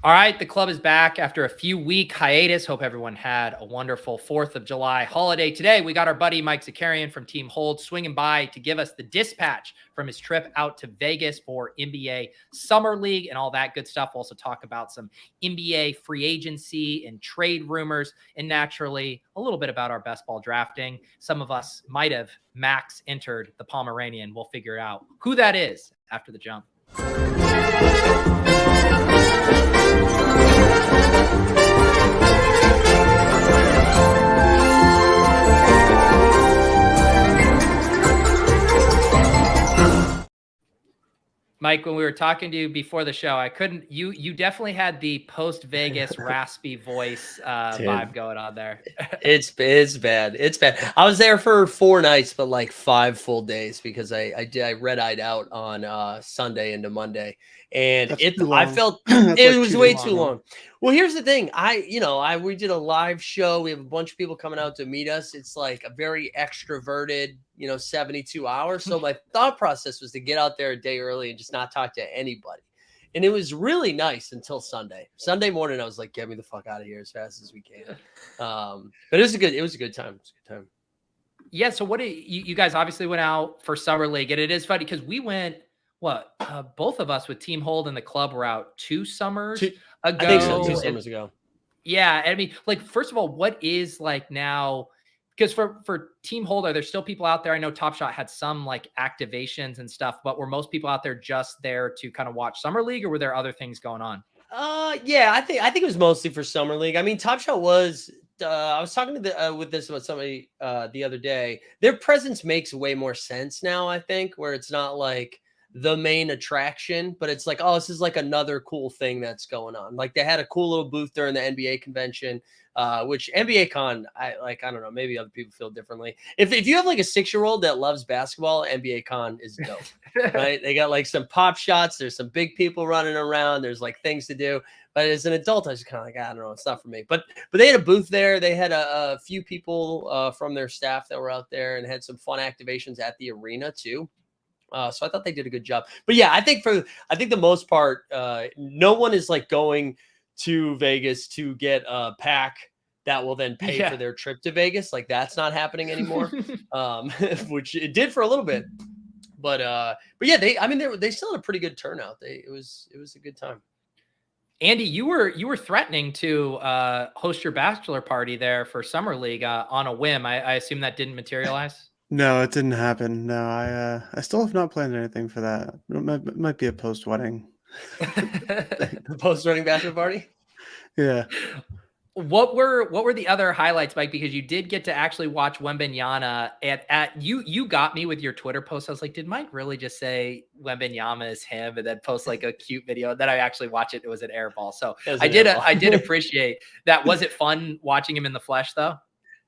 All right, the club is back after a few week hiatus. Hope everyone had a wonderful 4th of July holiday. Today, we got our buddy Mike Zakarian from Team Hold swinging by to give us the dispatch from his trip out to Vegas for NBA Summer League and all that good stuff. We'll also talk about some NBA free agency and trade rumors, and naturally, a little bit about our best ball drafting. Some of us might have max entered the Pomeranian. We'll figure out who that is after the jump. Mike, when we were talking to you before the show, I couldn't. You definitely had the post Vegas raspy voice vibe going on there. It's bad. It's bad. I was there for 4 nights, but like 5 full days because I red-eyed out on Sunday into Monday, and I felt it was way too long. Well, here's the thing. We did a live show. We have a bunch of people coming out to meet us. It's like a very extroverted, 72 hours. So my thought process was to get out there a day early and just not talk to anybody. And it was really nice until Sunday. Sunday morning, I was like, get me the fuck out of here as fast as we can. But it was a good time. It was a good time. Yeah. So what you guys obviously went out for Summer League, and it is funny because we went, both of us with Team Hold and the club were out 2 summers ago. I think so, 2 summers ago. Yeah. I mean, like, first of all, what is like now, because for Team Hold, are there still people out there? I know Top Shot had some like activations and stuff, but were most people out there just there to kind of watch Summer League, or were there other things going on? Yeah, I think it was mostly for Summer League. I mean, Top Shot was. I was talking to with somebody the other day. Their presence makes way more sense now. I think where it's not like the main attraction, but it's like, oh, this is like another cool thing that's going on. Like they had a cool little booth during the NBA convention. Which NBA Con, I don't know, maybe other people feel differently. If you have like a 6-year-old that loves basketball, NBA Con is dope, right? They got like some pop shots. There's some big people running around. There's like things to do. But as an adult, I was kind of like, I don't know, it's not for me. But they had a booth there. They had a few people from their staff that were out there and had some fun activations at the arena too. So I thought they did a good job. But yeah, I think the most part, no one is like going to Vegas to get a pack that will then pay for their trip to Vegas. Like that's not happening anymore. Which it did for a little bit. But yeah, they still had a pretty good turnout. It was a good time. Andy, you were threatening to host your bachelor party there for Summer League on a whim. I assume that didn't materialize. No, it didn't happen. No, I still have not planned anything for that. It might be a post-wedding. Post-wedding bachelor party? Yeah. What were the other highlights, Mike? Because you did get to actually watch Wembanyama at you got me with your Twitter post. I was like, did Mike really just say Wembanyama is him and then post like a cute video? Then I actually watched it. It was an airball. So I did appreciate that. Was it fun watching him in the flesh though?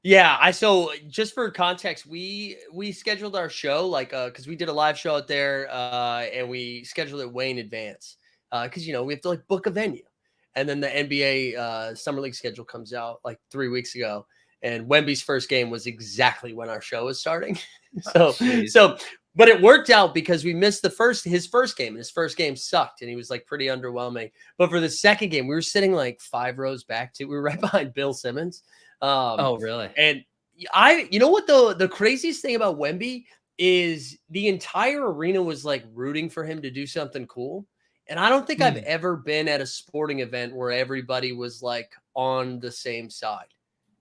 Yeah, so just for context, we scheduled our show because we did a live show out there and we scheduled it way in advance because we have to like book a venue, and then the NBA Summer League schedule comes out like 3 weeks ago, and Wemby's first game was exactly when our show was starting. But it worked out because we missed his first game, and his first game sucked, and he was like pretty underwhelming. But for the second game, we were sitting like 5 rows back we were right behind Bill Simmons. Oh, really? And you know what the craziest thing about Wemby is the entire arena was like rooting for him to do something cool. And I don't think I've ever been at a sporting event where everybody was like on the same side.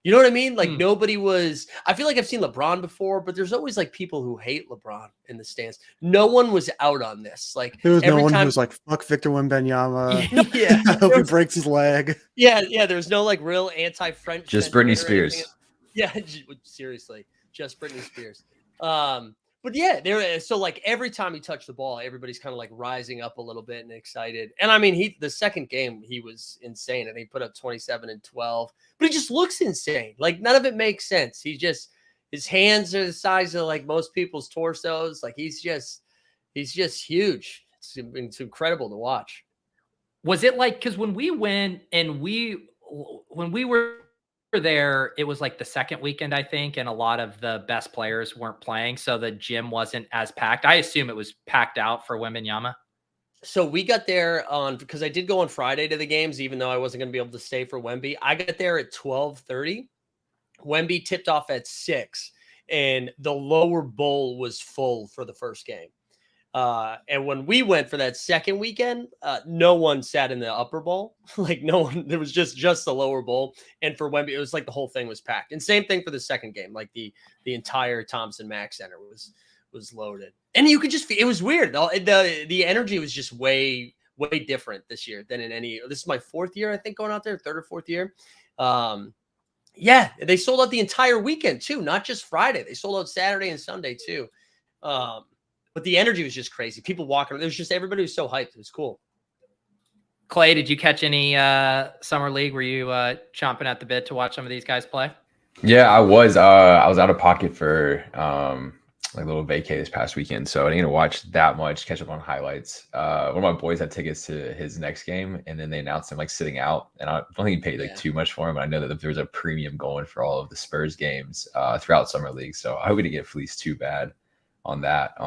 You know what I mean? Like nobody was. I feel like I've seen LeBron before, but there's always like people who hate LeBron in the stands. No one was out on this. Like there was no one who was like, "Fuck Victor Wembanyama." Yeah, I hope he breaks his leg. Yeah. There's no like real anti-French. Just Britney Spears. Yeah, seriously, just Britney Spears. But yeah, so like every time he touched the ball, everybody's kind of like rising up a little bit and excited. And I mean, the second game, he was insane. And he put up 27 and 12, but he just looks insane. Like none of it makes sense. His hands are the size of like most people's torsos. Like he's just huge. It's incredible to watch. Was it like, cause when we went and when we were there, it was like the second weekend, I think, and a lot of the best players weren't playing, so the gym wasn't as packed. I assume it was packed out for Wembanyama. So we got there because I did go on Friday to the games, even though I wasn't going to be able to stay for Wemby. I got there at 12:30. Wemby tipped off at 6, and the lower bowl was full for the first game. And when we went for that second weekend, no one sat in the upper bowl. Like no one, there was just the lower bowl. And for Wemby, it was like the whole thing was packed. And same thing for the second game. Like the entire Thompson Mack Center was loaded. And you could just feel, it was weird. The energy was just way different this year than in any. This is my 4th year, I think, going out there, 3rd or 4th year. Yeah, they sold out the entire weekend too, not just Friday. They sold out Saturday and Sunday too. But the energy was just crazy. People walking. There was just everybody was so hyped. It was cool. Clay, did you catch any summer league? Were you chomping at the bit to watch some of these guys play? Yeah, I was. I was out of pocket for like a little vacay this past weekend, so I didn't get to watch that much. Catch up on highlights. One of my boys had tickets to his next game, and then they announced him like sitting out. And I don't think he paid like too much for him. But I know that there was a premium going for all of the Spurs games throughout summer league. So I hope we didn't get fleeced too bad on that.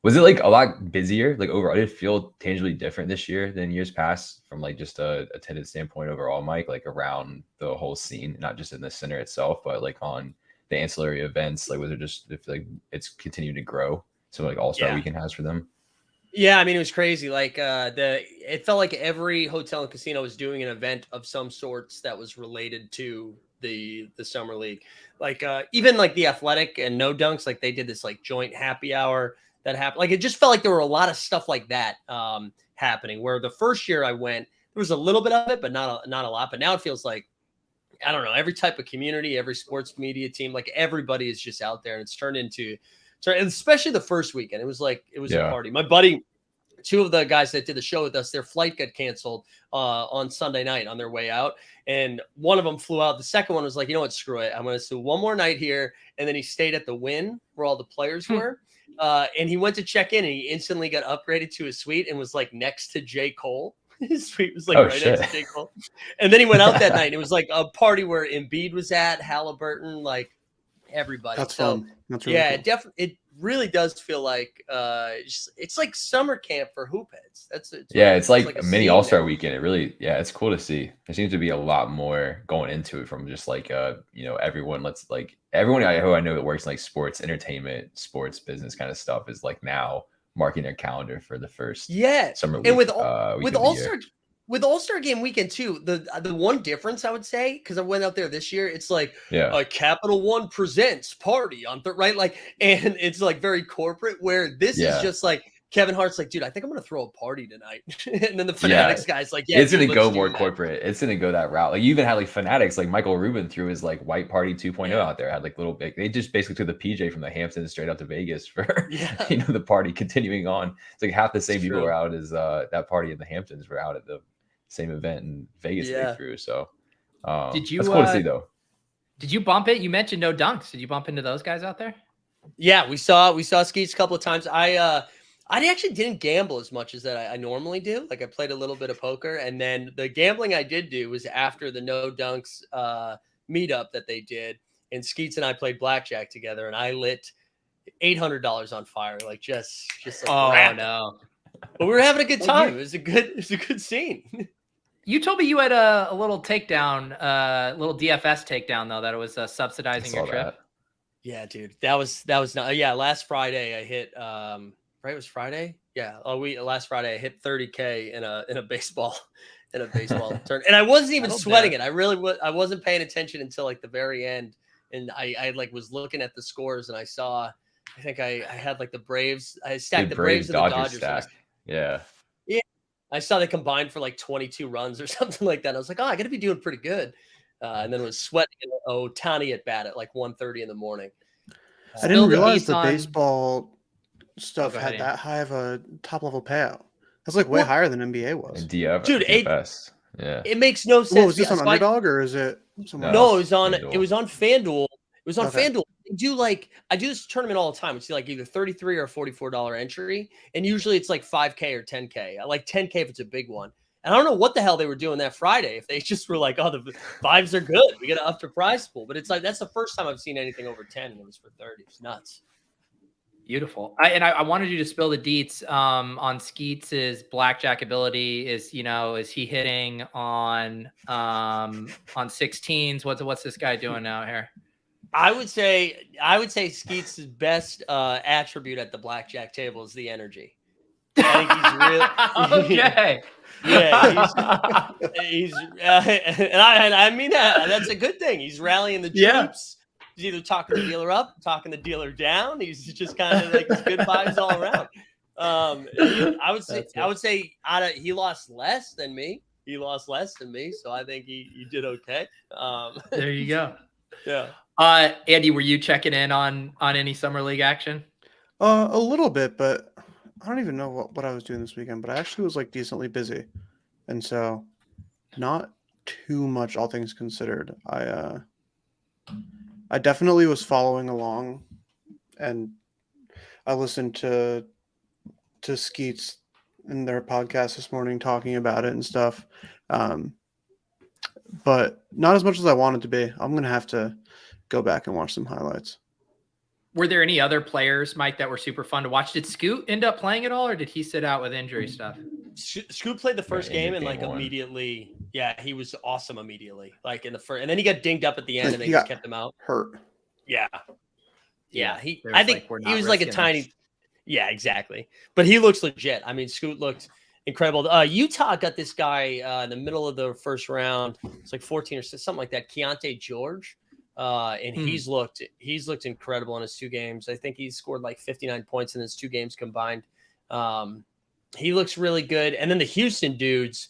Was it like a lot busier? Like overall, did it feel tangibly different this year than years past from like just a attendance standpoint overall, Mike, like around the whole scene, not just in the center itself, but like on the ancillary events? Like was it just if like it's continued to grow? So like All-Star Weekend has for them? Yeah, I mean, it was crazy. Like it felt like every hotel and casino was doing an event of some sorts that was related to the summer league. Like even like the Athletic and No Dunks, like they did this like joint happy hour that happened. Like it just felt like there were a lot of stuff like that happening. Where the first year I went, there was a little bit of it, but not a lot. But now it feels like, I don't know, every type of community, every sports media team, like everybody is just out there, and it's turned into, especially the first weekend. It was a party. My buddy, 2 of the guys that did the show with us, their flight got canceled on Sunday night on their way out. And one of them flew out. The second one was like, you know what, screw it. I'm going to do one more night here. And then he stayed at the Wynn where all the players were. And he went to check in, and he instantly got upgraded to his suite and was like next to J. Cole. His suite was like next to J. Cole. And then he went out that night, and it was like a party where Embiid was at, Halliburton, like everybody. That's fun. That's really cool. It really does feel like it's like summer camp for hoop heads. It's like a mini All-Star weekend. It really, it's cool to see. There seems to be a lot more going into it from just like everyone. Everyone who I know that works in like sports, entertainment, sports business kind of stuff is like now marking their calendar for the first summer league. And with All-Star. With All-Star Game weekend too, the one difference I would say, because I went out there this year, it's like Capital One presents party on right, like, and it's like very corporate. Where this is just like Kevin Hart's like, dude, I think I'm gonna throw a party tonight, and then the Fanatics guys like, it's gonna go more corporate. It's gonna go that route. Like you even had like Fanatics, like Michael Rubin threw his like white party 2.0 out there. Had like little big. They just basically took the PJ from the Hamptons straight out to Vegas for the party continuing on. It's like half the same people were out as that party in the Hamptons were out at the same event in Vegas they threw. So did you that's cool to see though. Did you bump it? You mentioned No Dunks. Did you bump into those guys out there? Yeah, we saw Skeets a couple of times. I actually didn't gamble as much as that I normally do. Like I played a little bit of poker, and then the gambling I did do was after the No Dunks meetup that they did, and Skeets and I played blackjack together, and I lit $800 on fire, like just like no. But we were having a good time. It was a good scene. You told me you had a little takedown, little DFS takedown though, that it was subsidizing your trip. That. Yeah, dude, that was not. Yeah, last Friday I hit. Right, it was Friday. Yeah, last Friday I hit 30K in a baseball turn, and I wasn't even sweating it. I wasn't paying attention until like the very end, and I like was looking at the scores, and I saw. I think I had like the Braves. I stacked the Braves and the Dodgers. Stack. Yeah. I saw they combined for like 22 runs or something like that. I was like, I got to be doing pretty good. And then it was sweating Ohtani at bat at like 1:30 in the morning. I didn't realize the baseball stuff had that high of a top level payout. That's like way higher than NBA was. DFS. It makes no sense. Was this on Underdog or is it somewhere No, else? it was on FanDuel. It was on FanDuel. I do this tournament all the time. It's like either $33 or $44 entry, and usually it's like 5K or 10K. I like 10K if it's a big one. And I don't know what the hell they were doing that Friday. If they just were like, the vibes are good, we got to up the prize pool. But it's like that's the first time I've seen anything over 10, and it was for 30. It's nuts. Beautiful. I wanted you to spill the deets on Skeets' blackjack ability. Is he hitting on 16s? What's this guy doing out here? I would say Skeets' best attribute at the blackjack table is the energy. I think he's really okay. Yeah, he's and I mean that's a good thing. He's rallying the troops. Yeah. He's either talking the dealer up, talking the dealer down. He's just kind of like good vibes all around. I would say he lost less than me. So I think he did okay. There you go. Yeah. Andy, were you checking in on any summer league action? A little bit, but I don't even know what I was doing this weekend. But I actually was like decently busy, and so not too much, all things considered. I definitely was following along, and I listened to Skeets in their podcast this morning talking about it and stuff. But not as much as I wanted to be. I'm gonna have to go back and watch some highlights. Were there any other players, Mike, that were super fun to watch? Did Scoot end up playing at all, or did he sit out with injury stuff? Scoot played the first game and like immediately, he was awesome immediately. Like in the first, and then he got dinged up at the end, and they just kept him out. Hurt. Yeah. I think like, he was like a tiny. Yeah, exactly. But he looks legit. I mean, Scoot looked incredible. Utah got this guy in the middle of the first round. It's like 14 or something like that. Keontae George. And he's looked incredible in his 2 games. I think he's scored like 59 points in his 2 games combined. He looks really good. And then the Houston dudes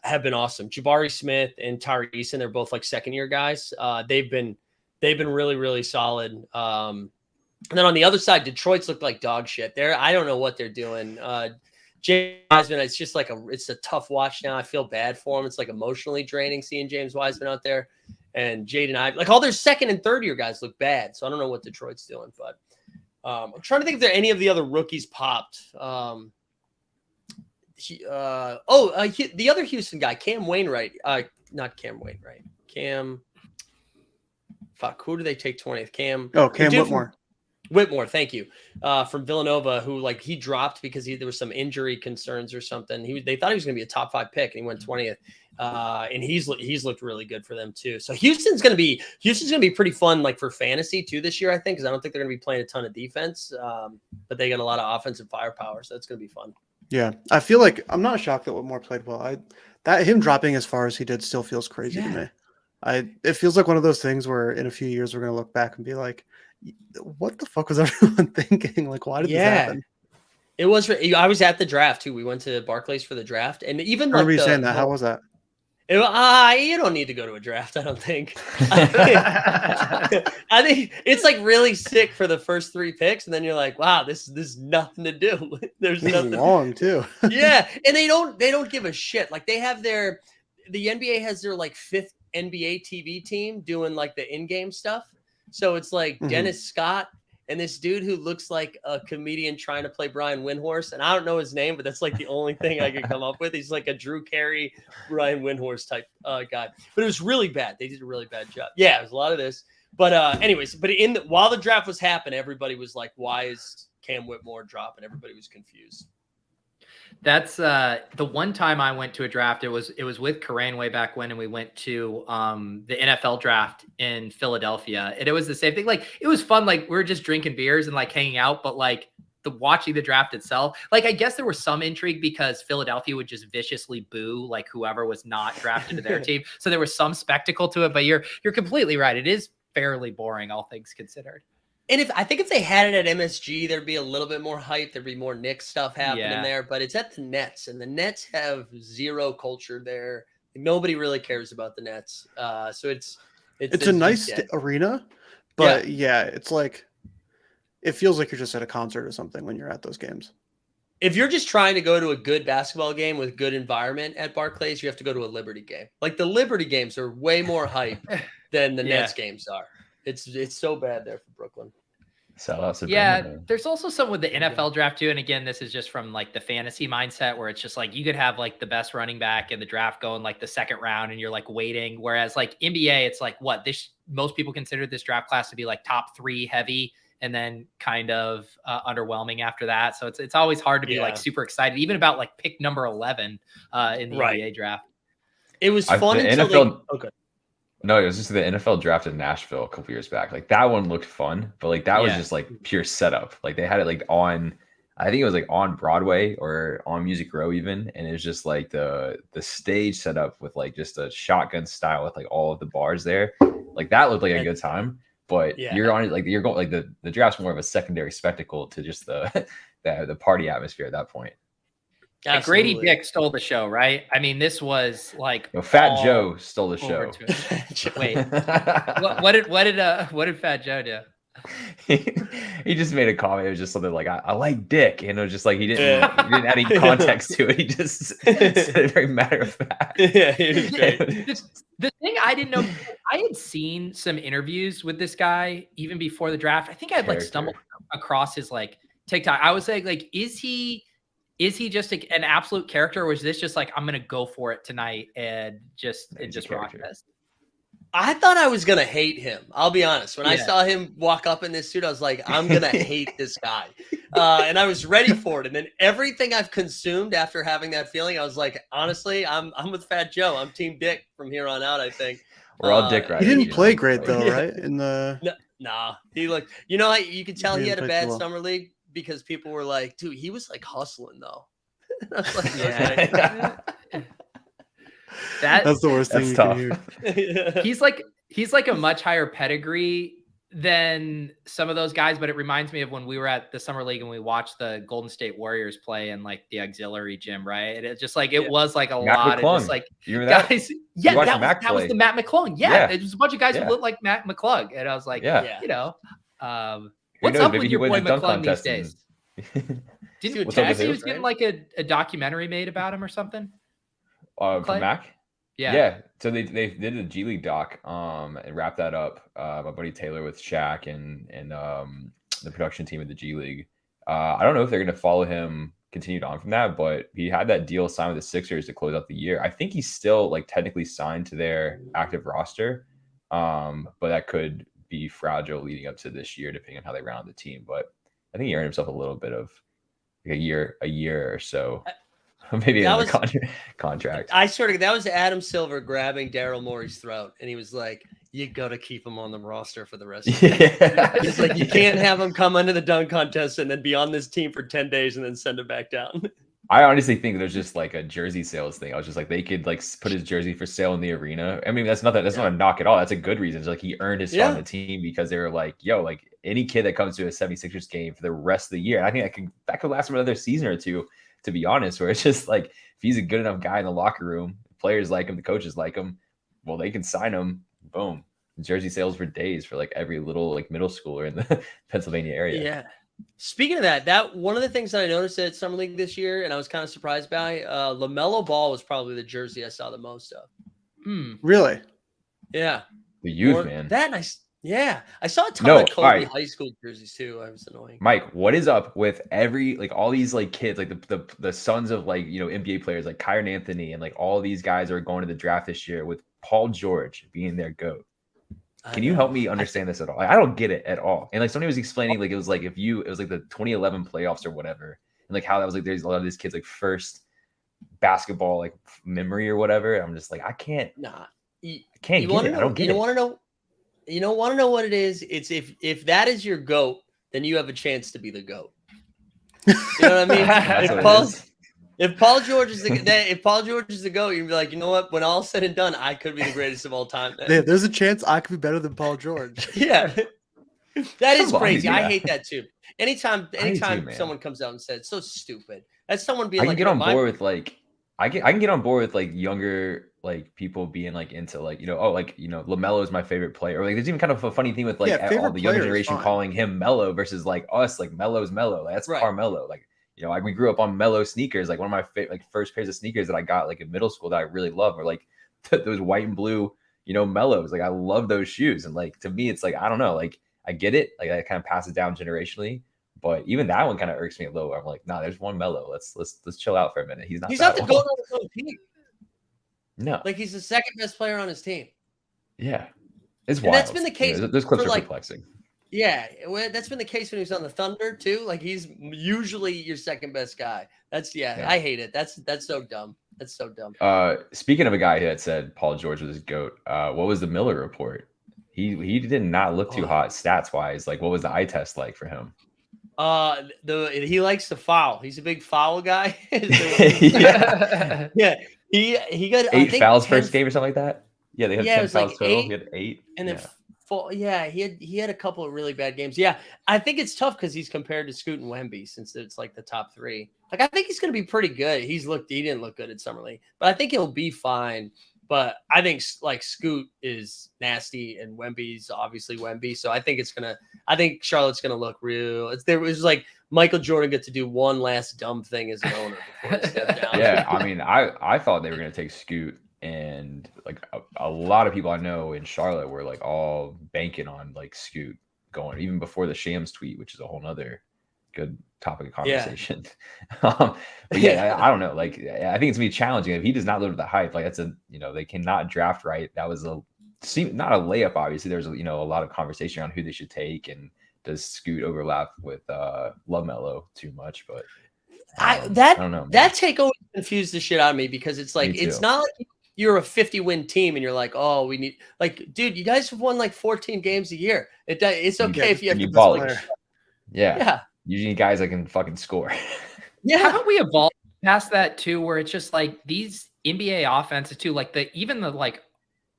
have been awesome. Jabari Smith and Tyree Eason, they're both like second-year guys. They've been really, really solid. And then on the other side, Detroit's looked like dog shit. I don't know what they're doing. James Wiseman, it's just like it's a tough watch now. I feel bad for him. It's like emotionally draining seeing James Wiseman out there. And Jaden Ivey, like all their second and third year guys look bad. So I don't know what Detroit's doing, but I'm trying to think if there any of the other rookies popped. The other Houston guy, Cam Wainwright, not Cam Wainwright. Who do they take 20th? Cam Whitmore. Whitmore, thank you. From Villanova, who like he dropped because there was some injury concerns or something. They thought he was going to be a top 5 pick, and he went 20th. And he's looked really good for them too. So Houston's going to be pretty fun, like for fantasy too this year, I think, because I don't think they're going to be playing a ton of defense, but they got a lot of offensive firepower, so it's going to be fun. Yeah, I feel like I'm not shocked that Whitmore played well. That him dropping as far as he did still feels crazy to me. It feels like one of those things where in a few years we're going to look back and be like, what the fuck was everyone thinking? Like, why did this happen? It was. I was at the draft too. We went to Barclays for the draft, and even I remember you saying that. How was that? You don't need to go to a draft, I don't think. I think it's like really sick for the first 3 picks, and then you're like, wow, this is nothing to do. There's nothing long too. Yeah, and they don't give a shit. Like they have the NBA has their like 5th NBA TV team doing like the in-game stuff. So it's like Dennis Scott and this dude who looks like a comedian trying to play Brian Windhorst. And I don't know his name, but that's like the only thing I could come up with. He's like a Drew Carey, Brian Windhorst type guy. But it was really bad. They did a really bad job. Yeah, it was a lot of this. But anyways, while the draft was happening, everybody was like, why is Cam Whitmore dropping? Everybody was confused. That's the one time I went to a draft. It was with Corain way back when, and we went to the NFL draft in Philadelphia, and it was the same thing. Like it was fun. Like we were just drinking beers and like hanging out, but like watching the draft itself, like I guess there was some intrigue because Philadelphia would just viciously boo like whoever was not drafted to their team. So there was some spectacle to it. But you're completely right. It is fairly boring, all things considered. And I think if they had it at MSG, there'd be a little bit more hype. There'd be more Knicks stuff happening there. But it's at the Nets, and the Nets have zero culture there. Nobody really cares about the Nets. So it's a nice arena, but it's like it feels like you're just at a concert or something when you're at those games. If you're just trying to go to a good basketball game with good environment at Barclays, you have to go to a Liberty game. Like the Liberty games are way more hype than the Nets games are. It's so bad there for Brooklyn. There's also some with the NFL draft too. And again, this is just from like the fantasy mindset where it's just like you could have like the best running back in the draft going like the 2nd round and you're like waiting. Whereas like NBA, it's like most people consider this draft class to be like top 3 heavy. and then kind of underwhelming after that. So it's always hard to be like super excited, even about like pick number 11 in the NBA draft. It was fun the until NFL, okay. No, it was just the NFL draft in Nashville a couple years back. Like that one looked fun, but like that was just like pure setup. Like they had it like on, I think it was like on Broadway or on Music Row even, and it was just like the stage set up with like just a shotgun style with like all of the bars there. Like that looked like a good time. But you're on it like you're going like the draft's more of a secondary spectacle to just the party atmosphere at that point. Like Grady Dick stole the show, right? I mean, this was like Fat Joe stole the show. Wait, what did Fat Joe do? He just made a comment. It was just something like I like Dick, and it was just like he didn't add any context to it. He just said it very matter of fact. Yeah, he was great. The thing I didn't know, I had seen some interviews with this guy even before the draft. I think I had like stumbled across his like TikTok. I was like, is he just an absolute character, or was this just like I'm gonna go for it tonight and just rock this? I thought I was gonna hate him. I'll be honest. When I saw him walk up in this suit, I was like, I'm gonna hate this guy, and I was ready for it. And then everything I've consumed after having that feeling, I was like, honestly, I'm with Fat Joe. I'm Team Dick from here on out. I think we're all Dick, right? He didn't play great though, right? In the nah, he looked. You know, you could tell he had a bad summer league because people were like, dude, he was like hustling though. I was like, that's the worst thing you can hear. He's like a much higher pedigree than some of those guys, but it reminds me of when we were at the summer league and we watched the Golden State Warriors play in like the auxiliary gym, right? And it's just like it was like a Matt lot McClung. of just like you remember guys. That? Yeah, that was the Matt McClung. Yeah, it was a bunch of guys who looked like Matt McClung, and I was like, you know, what's up with your boy McClung these days? Didn't Cassie was getting like a documentary made about him or something? From Mac? Yeah. So they did a G League doc and wrapped that up. My buddy Taylor with Shaq and the production team of the G League. I don't know if they're gonna follow him continued on from that, but he had that deal signed with the Sixers to close out the year. I think he's still like technically signed to their active roster. But that could be fragile leading up to this year, depending on how they round the team. But I think he earned himself a little bit of like a year or so. Maybe that was contract. I sort of that was Adam Silver grabbing Daryl Morey's throat, and he was like, "You got to keep him on the roster for the rest of the year." It's like you can't have him come into the dunk contest and then be on this team for 10 days and then send him back down. I honestly think there's just like a jersey sales thing. I was just like, they could like put his jersey for sale in the arena. I mean, that's not a knock at all. That's a good reason. It's like he earned his spot on the team because they were like, yo, like any kid that comes to a 76ers game for the rest of the year. And I think that could last him another season or two, to be honest, where it's just like, if he's a good enough guy in the locker room, players like him, the coaches like him, well, they can sign him. Boom. Jersey sales for days for like every little like middle schooler in the Pennsylvania area. Yeah. Speaking of that one of the things that I noticed at Summer League this year, and I was kind of surprised by, LaMelo Ball was probably the jersey I saw the most of. Really? Yeah. The youth, man. That nice. Yeah. I saw a ton of Kobe high school jerseys too. I was annoying. Mike, what is up with all these like kids, like the sons of like, you know, NBA players like Kyron Anthony and like all these guys are going to the draft this year with Paul George being their GOAT? Can you help me understand this at all? I don't get it at all. And like somebody was explaining, like it was like it was like the 2011 playoffs or whatever, and like how that was like there's a lot of these kids like first basketball like memory or whatever. I'm just like I can't get it. I don't get it. Want to know what it is? It's if that is your GOAT, then you have a chance to be the GOAT. You know what I mean? If Paul George is the GOAT, you'd be like, you know what? When all's said and done, I could be the greatest of all time. Yeah, there's a chance I could be better than Paul George. Yeah, that is crazy. I hate that too. Anytime someone comes out and says it's so stupid, that's someone being like, I can get on board with like younger like people being like into like, you know, oh, like, you know, LaMelo is my favorite player. Or like there's even kind of a funny thing with like all the younger generation calling him Melo versus like us, like Melo's Melo. Like, that's Carmelo. Like, you know, we grew up on Melo sneakers. Like one of my first pairs of sneakers that I got like in middle school that I really love were like those white and blue, you know, Melos. Like I love those shoes. And like, to me, it's like, I don't know, like I get it. Like I kind of pass it down generationally, but even that one kind of irks me a little. I'm like, nah, there's one Melo. Let's chill out for a minute. He's not the GOAT on his own team. No, like he's the second best player on his team. Yeah. It's wild. And that's been the case. Those clips are perplexing. Yeah, well, that's been the case when he was on the Thunder too. Like he's usually your second best guy. Yeah. I hate it. That's so dumb. That's so dumb. Speaking of a guy that said Paul George was his GOAT, what was the Miller report? He did not look too hot stats wise. Like, what was the eye test like for him? He likes to foul. He's a big foul guy. Yeah. Yeah. He got 8 fouls first game or something like that. Yeah, they had 10 was fouls like total. 8, He had 8. and then he had a couple of really bad games. Yeah, I think it's tough because he's compared to Scoot and Wemby since it's like the top 3. Like I think he's going to be pretty good. He didn't look good at Summer League, but I think he'll be fine. But I think like Scoot is nasty and Wemby's obviously Wemby. So I think Charlotte's gonna look real. It was like Michael Jordan got to do one last dumb thing as an owner before he stepped down. Yeah, I mean, I thought they were gonna take Scoot, and like a lot of people I know in Charlotte were like all banking on like Scoot going even before the Shams tweet, which is a whole nother good topic of conversation. But yeah, I don't know. Like, I think it's gonna be challenging if he does not live to the hype. Like, that's they cannot draft right. That was not a layup. Obviously, there's a lot of conversation around who they should take, and does Scoot overlap with LaMelo too much? But I don't know. That take always confused the shit out of me because it's like it's not like you're a 50-win team and you're like, oh, we need dude, you guys have won like 14 games a year. It's okay if you have to ball. Yeah. You need guys that can fucking score. Yeah. Haven't we evolved past that too, where it's just like these NBA offenses too, like even the like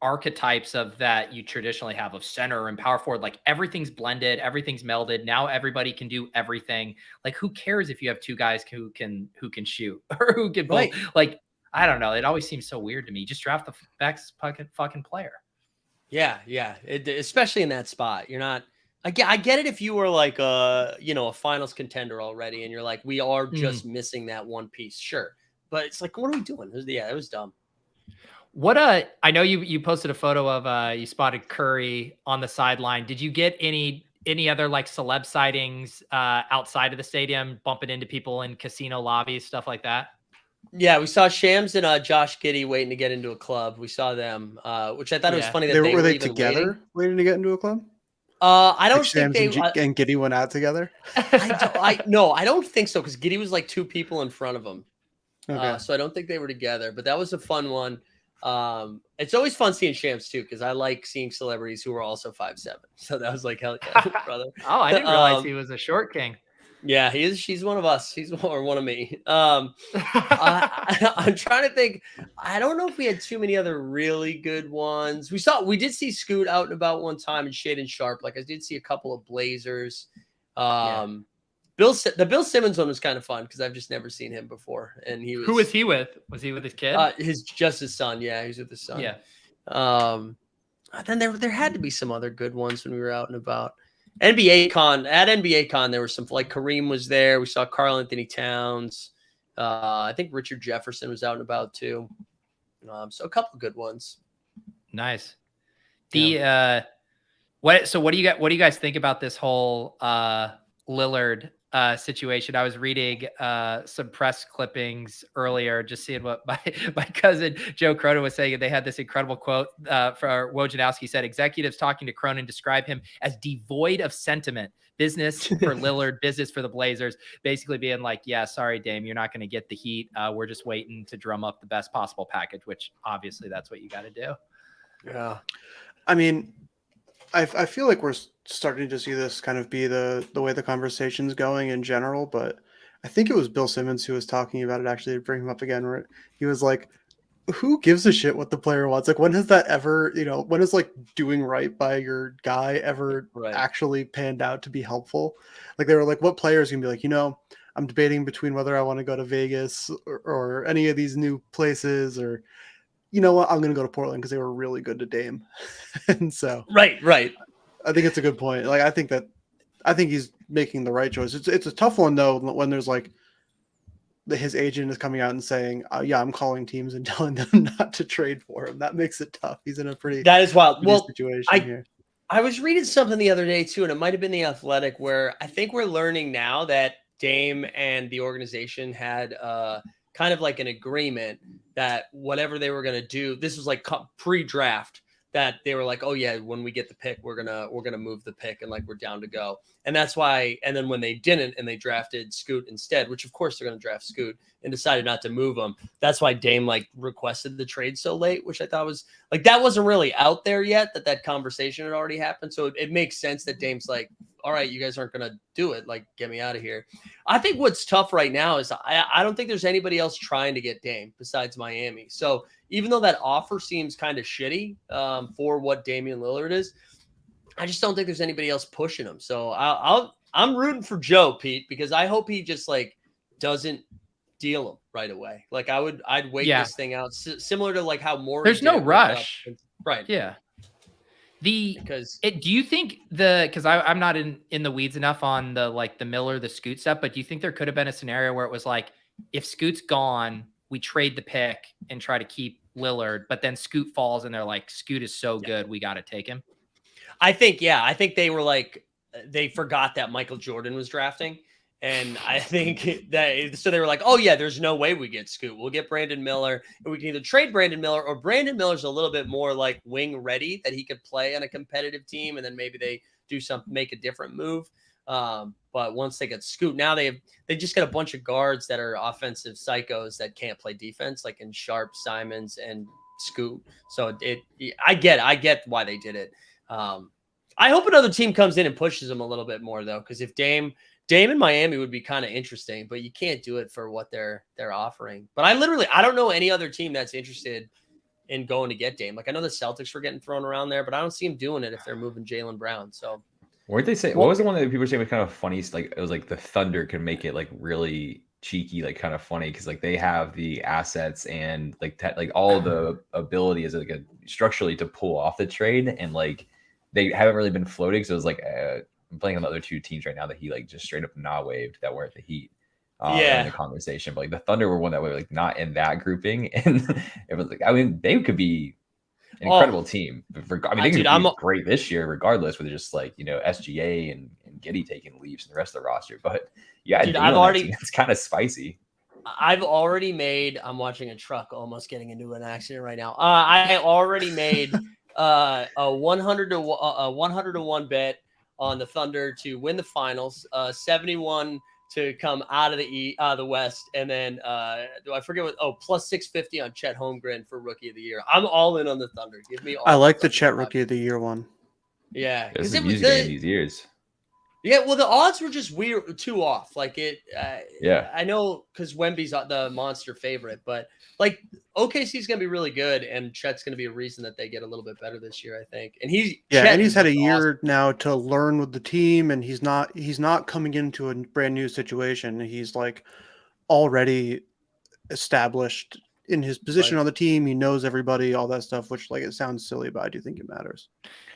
archetypes of that you traditionally have of center and power forward, like everything's blended, everything's melded. Now everybody can do everything. Like who cares if you have 2 guys who can shoot or who can both? Like, I don't know. It always seems so weird to me. Just draft the best fucking player. Yeah. Especially in that spot. You're not. I get it if you were like a finals contender already and you're like, we are just missing that one piece. Sure. But it's like, what are we doing? It was dumb. I know you posted a photo of you spotted Curry on the sideline. Did you get any other like celeb sightings outside of the stadium, bumping into people in casino lobbies, stuff like that? Yeah, we saw Shams and Josh Giddey waiting to get into a club. We saw them, which I thought it was funny that were they together waiting to get into a club. I don't think they and Giddey went out together. I don't think so because Giddey was like 2 people in front of him. Okay. So I don't think they were together, but that was a fun one. It's always fun seeing Shams too because I like seeing celebrities who are also 5'7". So that was like, hell yeah, brother. Oh, I didn't realize he was a short king. Yeah, he is. She's one of us. One of me. I'm trying to think. I don't know if we had too many other really good ones. We did see Scoot out and about one time and Shaden Sharp. Like I did see a couple of Blazers. The Bill Simmons one was kind of fun because I've just never seen him before. And who was he with? Was he with his kid? His son. Yeah, he's with his son. Yeah. Then there had to be some other good ones when we were out and about. NBA Con, there were some, like Kareem was there. We saw Karl Anthony Towns. I think Richard Jefferson was out and about too. So a couple good ones. Nice. What do you guys think about this whole Lillard situation? I was reading some press clippings earlier, just seeing what my cousin Joe Cronin was saying. And they had this incredible quote for Wojnarowski said, executives talking to Cronin describe him as devoid of sentiment. Business for Lillard, business for the Blazers, basically being like, yeah, sorry, Dame, you're not going to get the heat. We're just waiting to drum up the best possible package, which obviously that's what you got to do. Yeah. I mean, I feel like we're starting to see this kind of be the way the conversation's going in general, but I think it was Bill Simmons who was talking about it, actually, to bring him up again, where he was like, who gives a shit what the player wants? Like, when has that ever, when is like doing right by your guy ever actually panned out to be helpful? Like, they were like, what players can be like, I'm debating between whether I want to go to Vegas or any of these new places, or you know what, I'm going to go to Portland because they were really good to Dame. And so, right. I think it's a good point. Like, I think he's making the right choice. It's a tough one though, when there's like his agent is coming out and saying, yeah, I'm calling teams and telling them not to trade for him. That makes it tough. He's in a that is wild. Well, situation here. I was reading something the other day too, and it might've been The Athletic, where I think we're learning now that Dame and the organization had kind of like an agreement that whatever they were going to do, this was like pre-draft, that they were like, oh yeah, when we get the pick, we're gonna move the pick and like we're down to go. And that's why. And then when they didn't and they drafted Scoot instead, which of course they're gonna draft Scoot, and decided not to move him. That's why Dame like requested the trade so late, which I thought was like that wasn't really out there yet. That conversation had already happened. So it makes sense that Dame's like, all right, you guys aren't gonna do it. Like, get me out of here. I think what's tough right now is I don't think there's anybody else trying to get Dame besides Miami. So even though that offer seems kind of shitty for what Damian Lillard is, I just don't think there's anybody else pushing him. So I'm rooting for Joe, Pete, because I hope he just like doesn't deal him right away. Like I'd wait this thing out, similar to like how Morey. There's no rush, right? Yeah. Do you think because I'm not in the weeds enough on the Miller, the Scoot stuff, but do you think there could have been a scenario where it was like, if Scoot's gone, we trade the pick and try to keep Lillard, but then Scoot falls and they're like, Scoot is so good, we got to take him? I think they were like, they forgot that Michael Jordan was drafting. And I think that, so they were like, oh yeah, there's no way we get Scoot. We'll get Brandon Miller, and we can either trade Brandon Miller, or Brandon Miller's a little bit more like wing ready, that he could play on a competitive team. And then maybe they do make a different move. But once they get Scoot, now they just got a bunch of guards that are offensive psychos that can't play defense, like in Sharp, Simons, and Scoot. So I get why they did it. I hope another team comes in and pushes them a little bit more though, because if Dame in Miami would be kind of interesting, but you can't do it for what they're offering. But I don't know any other team that's interested in going to get Dame. Like I know the Celtics were getting thrown around there, but I don't see them doing it if they're moving Jaylen Brown. So weren't they saying, what was the one that people were saying was kind of funny? Like it was like the Thunder could make it like really cheeky, like kind of funny, because like they have the assets and like all the ability as like structurally to pull off the trade, and like they haven't really been floating. So it was like I'm playing on the other two teams right now that he like just straight up waived that weren't the Heat. In the conversation, but like the Thunder were one that were like not in that grouping, and it was like, I mean, they could be an incredible team. They could be great this year, regardless. With just like SGA and Giddey taking leaves and the rest of the roster. But yeah, dude, it's kind of spicy. I've already made. I'm watching a truck almost getting into an accident right now. I already made a 100 to 1 bet on the Thunder to win the finals. 71 to come out of the West, and then I forget what? Plus 650 on Chet Holmgren for Rookie of the Year. I'm all in on the Thunder. Give me all. I like the Chet Rookie of the Year one. Yeah, because it was these years. Yeah, well, the odds were just weird, too off. Like it. Yeah, I know because Wemby's the monster favorite, but like OKC's gonna be really good, and Chet's gonna be a reason that they get a little bit better this year, I think. And he's had a year now to learn with the team, and he's not coming into a brand new situation. He's like already established in his position on the team. He knows everybody, all that stuff. Which like it sounds silly, but I do think it matters.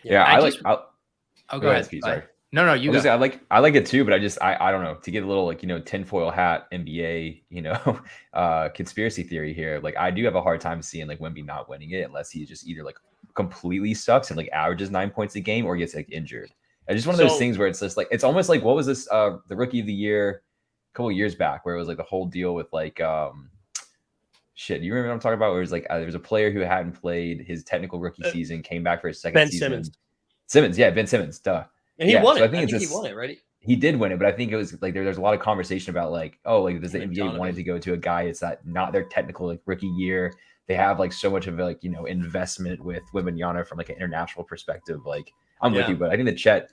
Yeah, go ahead. Pete, sorry. No, you go. I like it too, but I don't know, to get a little like tinfoil hat NBA conspiracy theory here. Like I do have a hard time seeing like Wemby not winning it unless he just either like completely sucks and like averages 9 points a game or gets like injured. It's just one of those things where it's just like, it's almost like, what was this the Rookie of the Year a couple of years back, where it was like the whole deal with like shit, you remember what I'm talking about? Where it was like there was a player who hadn't played his technical rookie season, came back for his second season. Ben Simmons, duh. And he won it. So I think he won it, right? He did win it, but I think it was like there's a lot of conversation about like, oh, like does the NBA wanted to go to a guy? It's not their technical like rookie year. They have like so much of like investment with Wembanyama from like an international perspective. Like I'm with you, but I think that Chet,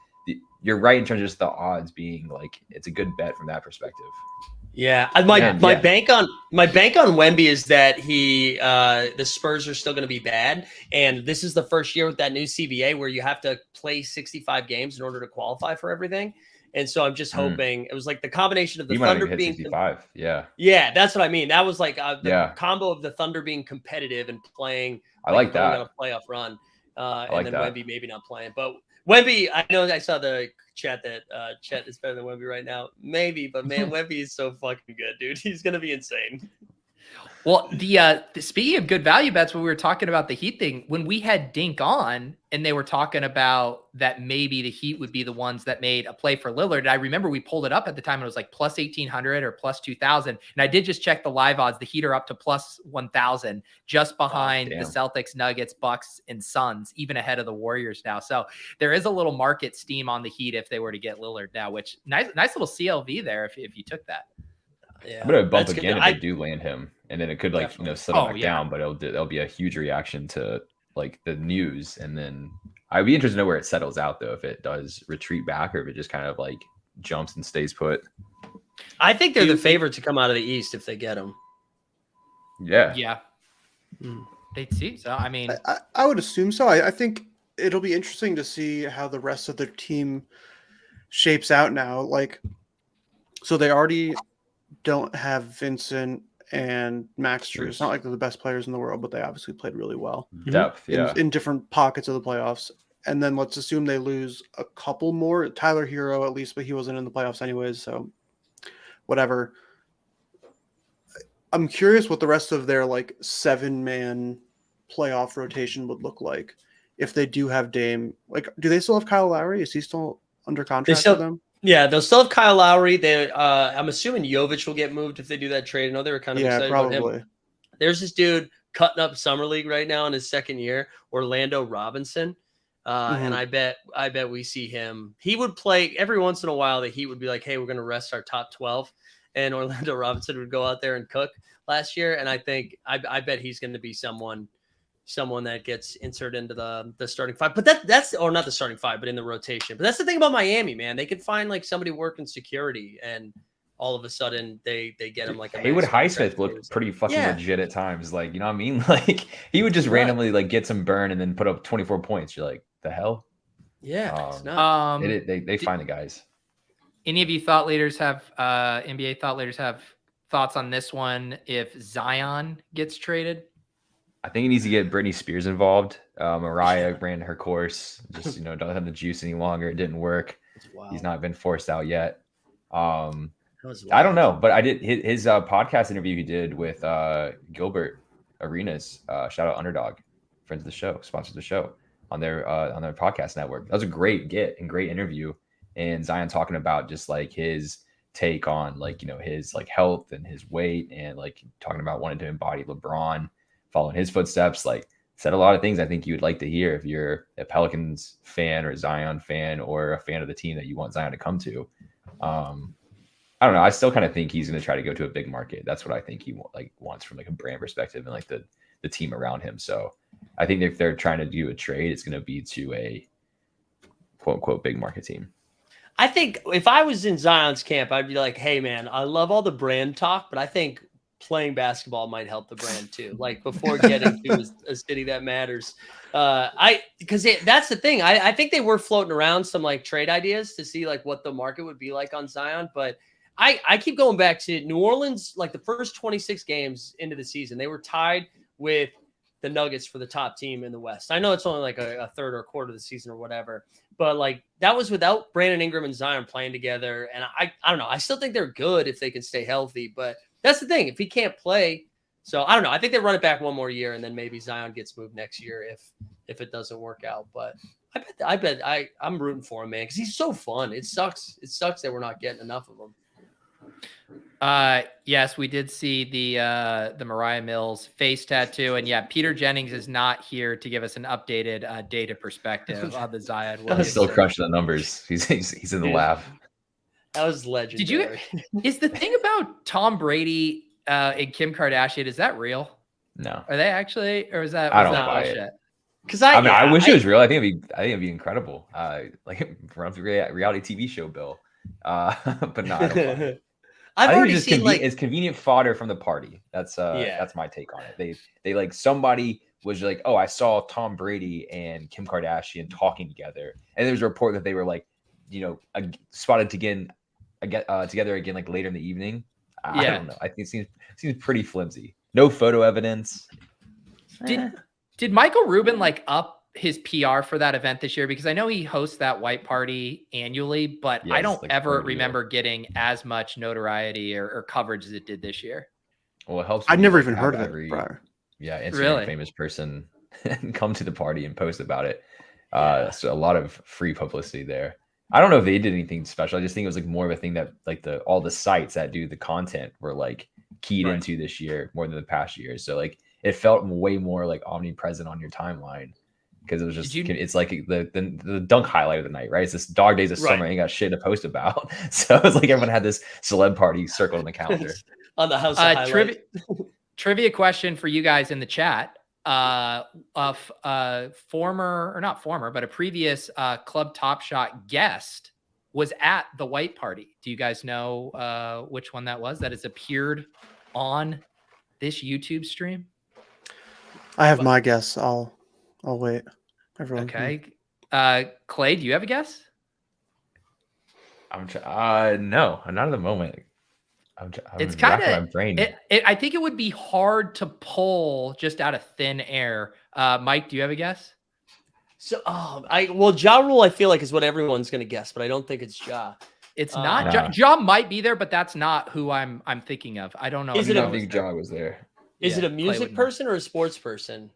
you're right in terms of just the odds being like it's a good bet from that perspective. Yeah, my bank on Wemby is that the Spurs are still going to be bad, and this is the first year with that new CBA where you have to play 65 games in order to qualify for everything. And so I'm just hoping it was like the combination of the Thunder being 65. Yeah, that's what I mean. That was like the combo of the Thunder being competitive and playing. I like that on a playoff run, and then Wemby maybe not playing, but Wemby. I know I saw the chat that Chet is better than Wemby right now. Maybe, but man, Wemby is so fucking good, dude. He's gonna be insane. Well, speaking of good value bets, when we were talking about the Heat thing, when we had Dink on and they were talking about that maybe the Heat would be the ones that made a play for Lillard. And I remember we pulled it up at the time and it was like plus 1,800 or plus 2,000. And I did just check the live odds. The Heat are up to plus 1,000, just behind the Celtics, Nuggets, Bucks, and Suns, even ahead of the Warriors now. So there is a little market steam on the Heat if they were to get Lillard now, which nice little CLV there if you took that. Yeah, I'm gonna bump again if they do land him, and then it could settle back down, but there'll be a huge reaction to like the news, and then I'd be interested to know where it settles out though, if it does retreat back or if it just kind of like jumps and stays put. I think they're the favorite to come out of the East if they get him. Yeah, they'd see. So I mean, I would assume so. I think it'll be interesting to see how the rest of their team shapes out now. Like, so they already don't have Vincent and Max Strus. It's not like they're the best players in the world, but they obviously played really well. Depth, in different pockets of the playoffs. And then let's assume they lose a couple more. Tyler Hero, at least, but he wasn't in the playoffs anyways, so whatever. I'm curious what the rest of their like 7-man playoff rotation would look like if they do have Dame. Like, do they still have Kyle Lowry? Is he still under contract with them? Yeah, they'll still have Kyle Lowry. I'm assuming Jovic will get moved if they do that trade. I know they were kind of excited about him. There's this dude cutting up summer league right now in his second year, Orlando Robinson. And I bet we see him. He would play every once in a while. The Heat would be like, "Hey, we're going to rest our top 12," and Orlando Robinson would go out there and cook last year. And I bet he's going to be someone that gets inserted into the starting five. But that's or not the starting five, but in the rotation. But that's the thing about Miami, man. They could find like somebody working security, and all of a sudden they get him like a Haywood Highsmith looked pretty fucking legit at times. Like, you know what I mean? Like he would just randomly like get some burn and then put up 24 points. You're like, the hell? Yeah. They find the guys. Any of you thought leaders have NBA thought leaders have thoughts on this one if Zion gets traded? I think he needs to get Britney Spears involved. Mariah ran her course, just don't have the juice any longer. It didn't work. He's not been forced out yet. I don't know, but I did his podcast interview he did with Gilbert Arenas. Shout out Underdog, friends of the show, sponsors of the show on their podcast network. That was a great great interview, and Zion talking about just like his take on like his like health and his weight, and like talking about wanting to embody LeBron, following his footsteps. Like, said a lot of things I think you would like to hear if you're a Pelicans fan or a Zion fan or a fan of the team that you want Zion to come to. I don't know. I still kind of think he's going to try to go to a big market. That's what I think he wants from like a brand perspective and like the team around him. So I think if they're trying to do a trade, it's going to be to a quote unquote big market team. I think if I was in Zion's camp, I'd be like, hey man, I love all the brand talk, but I think playing basketball might help the brand too. Like before getting to a city that matters. Because that's the thing. I think they were floating around some like trade ideas to see like what the market would be like on Zion, but I keep going back to New Orleans, like the first 26 games into the season, they were tied with the Nuggets for the top team in the West. I know it's only like a third or a quarter of the season or whatever, but like that was without Brandon Ingram and Zion playing together. And I don't know. I still think they're good if they can stay healthy, but that's the thing. If he can't play, so I don't know. I think they run it back one more year and then maybe Zion gets moved next year if it doesn't work out. But I'm rooting for him, man, because he's so fun. It sucks that we're not getting enough of him. Yes, we did see the Mariah Mills face tattoo, and Peter Jennings is not here to give us an updated data perspective on the Zion Williamson. He's still crunching the numbers. He's in the lab. That was legendary. Is the thing about Tom Brady and Kim Kardashian, is that real? No. Are they actually, or is that? I don't buy it. Because I wish it was real. I think it'd be incredible. Like run through reality TV show, Bill. But no, I don't buy it. I've already seen it's convenient fodder from the party. That's my take on it. They like somebody was like, oh, I saw Tom Brady and Kim Kardashian talking together, and there was a report that they were like, spotted together again like later in the evening. I don't know. I think it seems pretty flimsy. No photo evidence. Did Michael Rubin like up his PR for that event this year? Because I know he hosts that white party annually, but I don't ever remember getting as much notoriety or coverage as it did this year. Well, it helps. I'd when you, never like, even have heard of it every prior. Instagram Really? famous person come to the party and post about it. Yeah. So a lot of free publicity there. I don't know if they did anything special. I just think it was like more of a thing that like all the sites that do the content were like keyed Right. into this year more than the past years. So like it felt way more like omnipresent on your timeline because it was just it's like the dunk highlight of the night, right? It's this dog days of summer, ain't got shit to post about. So it's like everyone had this celeb party circled on the calendar. On the house of highlight. Trivia question for you guys in the chat. A previous Club Top Shot guest was at the white party. Do you guys know which one that was? That has appeared on this YouTube stream. I have my guess. I'll wait. Everyone. Okay. Clay, do you have a guess? No, not at the moment. It's kind racking of my brain. I think it would be hard to pull just out of thin air. Mike, do you have a guess? So, Ja Rule, I feel like is what everyone's going to guess, but I don't think it's Ja. It's not. No. Ja might be there, but that's not who I'm thinking of. I don't know. I don't think Ja was there. Is it a music person or a sports person?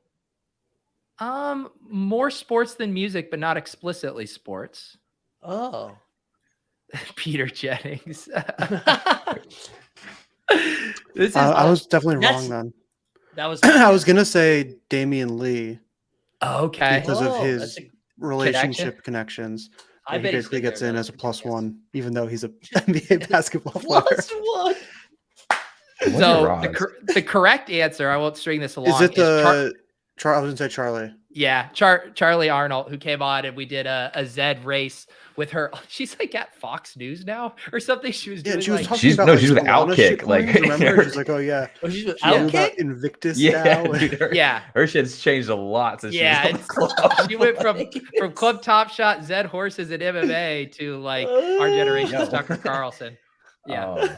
More sports than music, but not explicitly sports. Oh. Peter Jennings. I was definitely wrong then. That was I was gonna say Damian Lee. Okay. Because of his relationship connections. I he bet basically gets in as a +1, even though he's a Yeah. NBA basketball player. +1. So the correct answer, I won't string this along. Is it the I was gonna say Charlie. Yeah, Charlie Arnold, who came on and we did a Zed race with her. She's like at Fox News now or something. She was doing she was like, talking about she's with Outkick. Like, remember? She's like, oh yeah, she's with Outkick, Invictus yeah, now. Dude, her shit's changed a lot since she went from Club Top Shot, Zed Horses, and MMA to like our generation's Tucker Carlson. Yeah,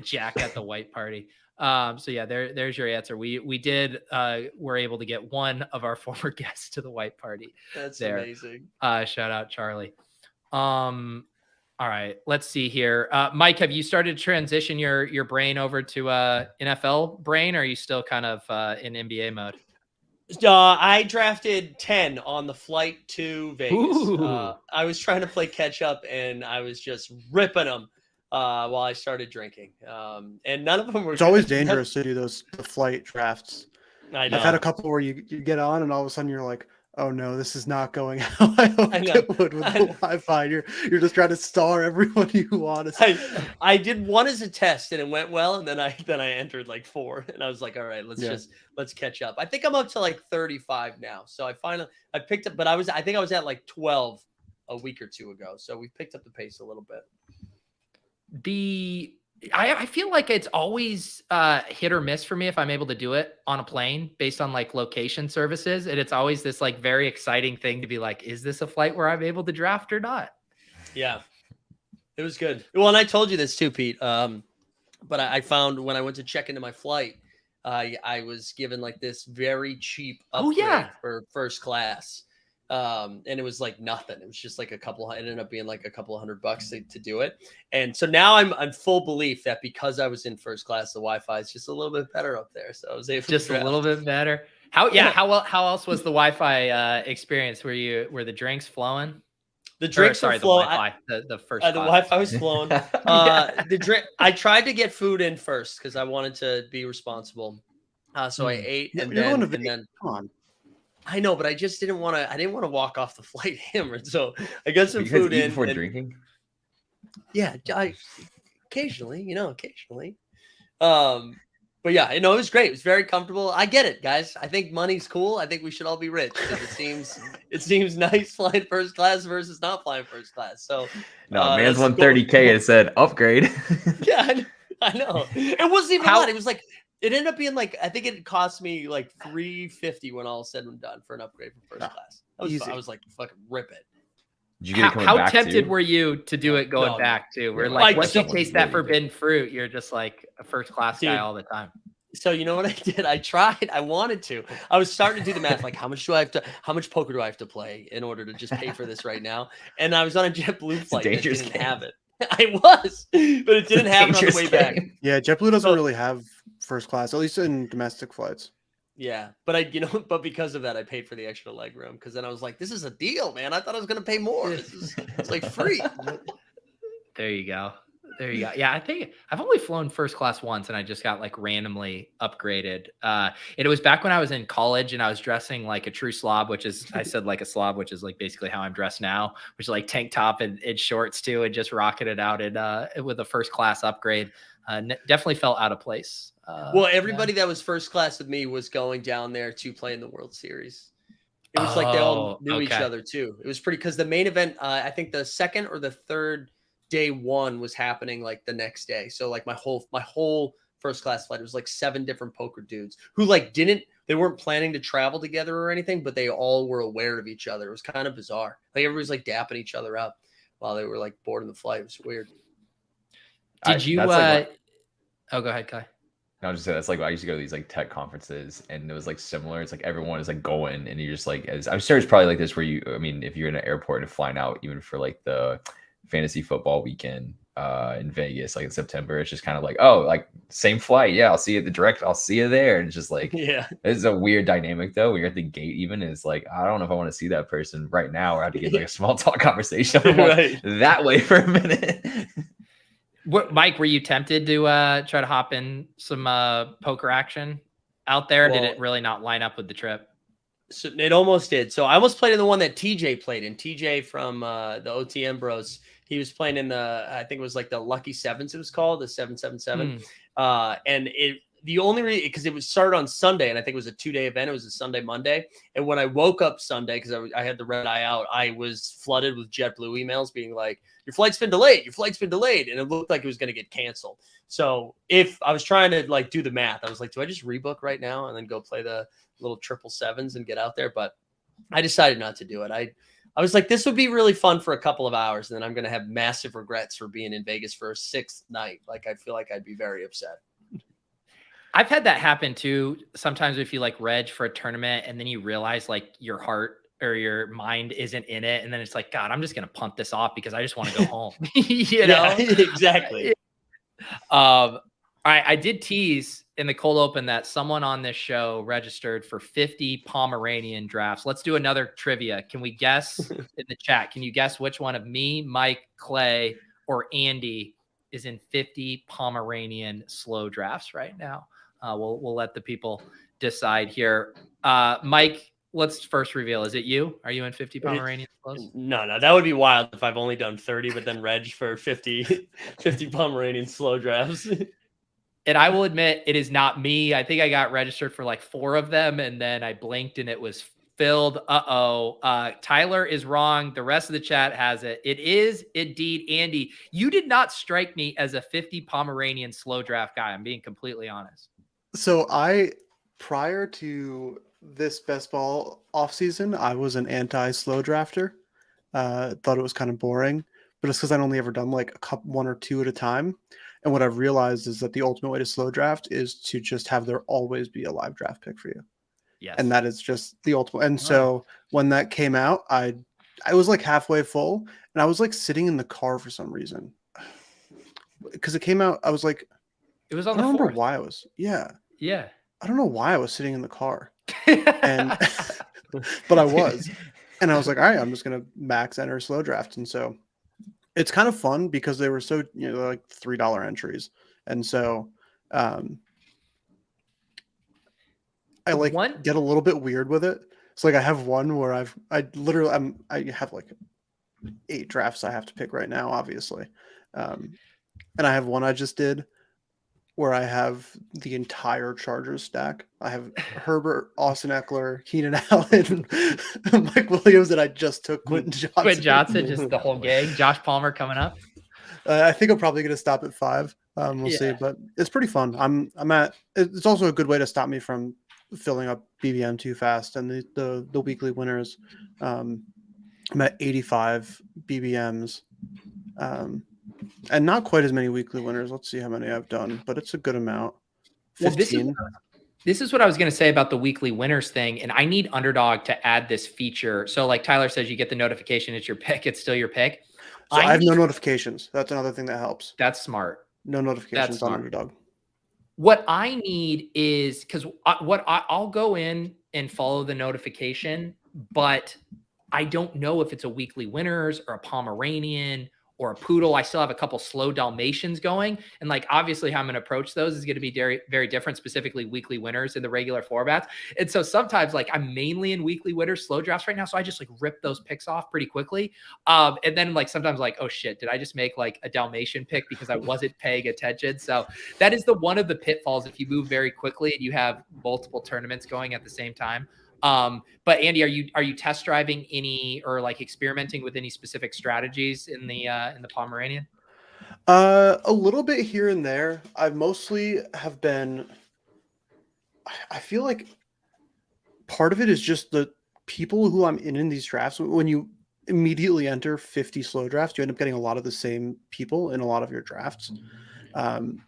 Jack at the white party. So yeah, there's your answer. We were able to get one of our former guests to the white party. That's there. amazing. Shout out Charlie. All right, let's see here. Mike, have you started to transition your brain over to NFL brain, or are you still kind of in NBA mode? I drafted 10 on the flight to Vegas. I was trying to play catch up and I was just ripping them while I started drinking. And none of them were. It's always dangerous to do the flight drafts. I know. I've had a couple where you get on and all of a sudden you're like, oh no, this is not going how I hoped it would with the Wi-Fi. You're just trying to star everyone you want to. I did one as a test and it went well, and then I entered like 4 and I was like, all right, let's catch up. I think I'm up to like 35 now. So I picked up, but I think I was at like 12 a week or 2 ago. So we picked up the pace a little bit. I feel like it's always hit or miss for me if I'm able to do it on a plane based on like location services. And it's always this like very exciting thing to be like, is this a flight where I'm able to draft or not? Yeah, it was good. Well, and I told you this too, Pete. But I found when I went to check into my flight, I was given like this very cheap upgrade for first class. And it was like nothing. It was just like it ended up being like a couple of $100 to do it. And so now I'm full belief that because I was in first class, the Wi-Fi is just a little bit better up there. So I was able just a little bit better. How else was the Wi-Fi experience? Were the drinks flowing? The drinks the Wi-Fi. The first the Wi-Fi was flowing. The drink. I tried to get food in first because I wanted to be responsible. So I ate and then come on. I know, but I just didn't want to. I didn't want to walk off the flight hammered. So I got some food in before drinking. Yeah, occasionally. But yeah, it was great. It was very comfortable. I get it, guys. I think money's cool. I think we should all be rich. It seems nice flying first class versus not flying first class. So no, man's won $30K and said upgrade. Yeah, I know. It wasn't even a lot. It was like. It ended up being like, I think it cost me like $350 when all said and done for an upgrade from first class. I was like, fucking rip it. Did you get it how tempted were you to do it going back too? We're like, once you taste that forbidden fruit, you're just like a first class guy all the time. So you know what I did? I tried. I wanted to. I was starting to do the math, like how much poker do I have to play in order to just pay for this right now? And I was on a JetBlue flight that didn't have it. I was, but it didn't happen on the way back. Yeah, JetBlue doesn't So- really have first class, at least in domestic flights. Yeah, but but because of that, I paid for the extra leg room because then I was like, this is a deal, man. I thought I was going to pay more. It's like free. There you go. There you go. Yeah, I think I've only flown first class once, and I just got like randomly upgraded. It was back when I was in college, and I was dressing like a true slob, which is I said like a slob, which is like basically how I'm dressed now, which is like tank top and shorts too, and just rocketed out with a first class upgrade. Definitely felt out of place. Well, everybody that was first class with me was going down there to play in the World Series. It was like they all knew each other too. It was pretty because the main event, I think the second or the third day one was happening like the next day. So like my whole first class flight was like 7 different poker dudes who like they weren't planning to travel together or anything, but they all were aware of each other. It was kind of bizarre. Like everybody's like dapping each other up while they were like boarding the flight. It was weird. Did you? Oh, go ahead, Kai. No, just say that's like I used to go to these like tech conferences, and it was like similar. It's like everyone is like going, and you're just like, I'm sure it's probably like this where if you're in an airport and flying out, even for like the fantasy football weekend in Vegas, like in September, it's just kind of like, oh, like same flight, yeah, I'll see you at the direct, I'll see you there, and it's just like, yeah, it's a weird dynamic though. When you're at the gate, even it's like, I don't know if I want to see that person right now, or I have to get like a small talk conversation right. that way for a minute. Mike, were you tempted to try to hop in some poker action out there? Did it really not line up with the trip? So it almost did. So I almost played in the one that TJ played in. TJ from the OTM Bros. He was playing in I think it was like the Lucky Sevens. It was called the 777. And the only reason because it was started on Sunday, and I think it was a 2-day event. It was a Sunday, Monday. And when I woke up Sunday, because I had the red eye out, I was flooded with JetBlue emails being like, your flight's been delayed. Your flight's been delayed. And it looked like it was going to get canceled. So if I was trying to like do the math, I was like, do I just rebook right now and then go play the little 777s and get out there? But I decided not to do it. I was like, this would be really fun for a couple of hours. And then I'm going to have massive regrets for being in Vegas for a 6th night. Like, I feel like I'd be very upset. I've had that happen too. Sometimes if you like reg for a tournament and then you realize like your heart or your mind isn't in it. And then it's like, God, I'm just going to punt this off because I just want to go home. You know? Exactly. All right. I did tease in the cold open that someone on this show registered for 50 Pomeranian drafts. Let's do another trivia. Can we guess in the chat? Can you guess which one of me, Mike, Clay, or Andy is in 50 Pomeranian slow drafts right now? We'll let the people decide here. Mike, let's first reveal. Is it you? Are you in 50 Pomeranian slows? No, that would be wild if I've only done 30, but then reg for 50 Pomeranian slow drafts. And I will admit, it is not me. I think I got registered for like 4 of them, and then I blinked and it was filled. Tyler is wrong. The rest of the chat has it. It is indeed Andy. You did not strike me as a 50 Pomeranian slow draft guy. I'm being completely honest. So prior to this best ball offseason, I was an anti-slow drafter. Thought it was kind of boring, but it's because I'd only ever done like one or two at a time. And what I've realized is that the ultimate way to slow draft is to just have there always be a live draft pick for you. Yes. And that is just the ultimate. And so when that came out, I was like halfway full, and I was like sitting in the car for some reason. Because it came out, I was like, it was on I don't the 4th. remember why I was. Yeah. I don't know why I was sitting in the car. And but I was. And I was like, all right, I'm just gonna max enter slow draft. And so it's kind of fun because they were so, like $3 entries. And so I get a little bit weird with it. So like I have one where I have like 8 drafts I have to pick right now, obviously. And I have one I just did where I have the entire Chargers stack. I have Herbert, Austin Eckler, Keenan Allen, Mike Williams, and I just took Quentin Johnson. Quentin Johnson, just the whole gang. Josh Palmer coming up. I think I'm probably going to stop at 5. We'll see, but it's pretty fun. It's also a good way to stop me from filling up BBM too fast. And the weekly winners, I'm at 85 BBMs. And not quite as many weekly winners. Let's see how many I've done, but it's a good amount. 15. Well, this is what I was going to say about the weekly winners thing. And I need Underdog to add this feature. So like Tyler says, you get the notification, it's your pick. It's still your pick. So I have no notifications. That's another thing that helps. That's smart. No notifications on Underdog. What I need is because I'll go in and follow the notification, but I don't know if it's a weekly winners or a Pomeranian or a poodle. I still have a couple slow Dalmatians going. And like, obviously how I'm going to approach those is going to be very, very different, specifically weekly winners in the regular formats. And so sometimes like I'm mainly in weekly winners, slow drafts right now. So I just like rip those picks off pretty quickly. And then like, sometimes like, oh shit, did I just make like a Dalmatian pick because I wasn't paying attention? So that is one of the pitfalls if you move very quickly and you have multiple tournaments going at the same time. But Andy, are you test driving any or like experimenting with any specific strategies in the Pomeranian? A little bit here and there. I mostly have been. I feel like part of it is just the people who I'm in these drafts. When you immediately enter 50 slow drafts, you end up getting a lot of the same people in a lot of your drafts. And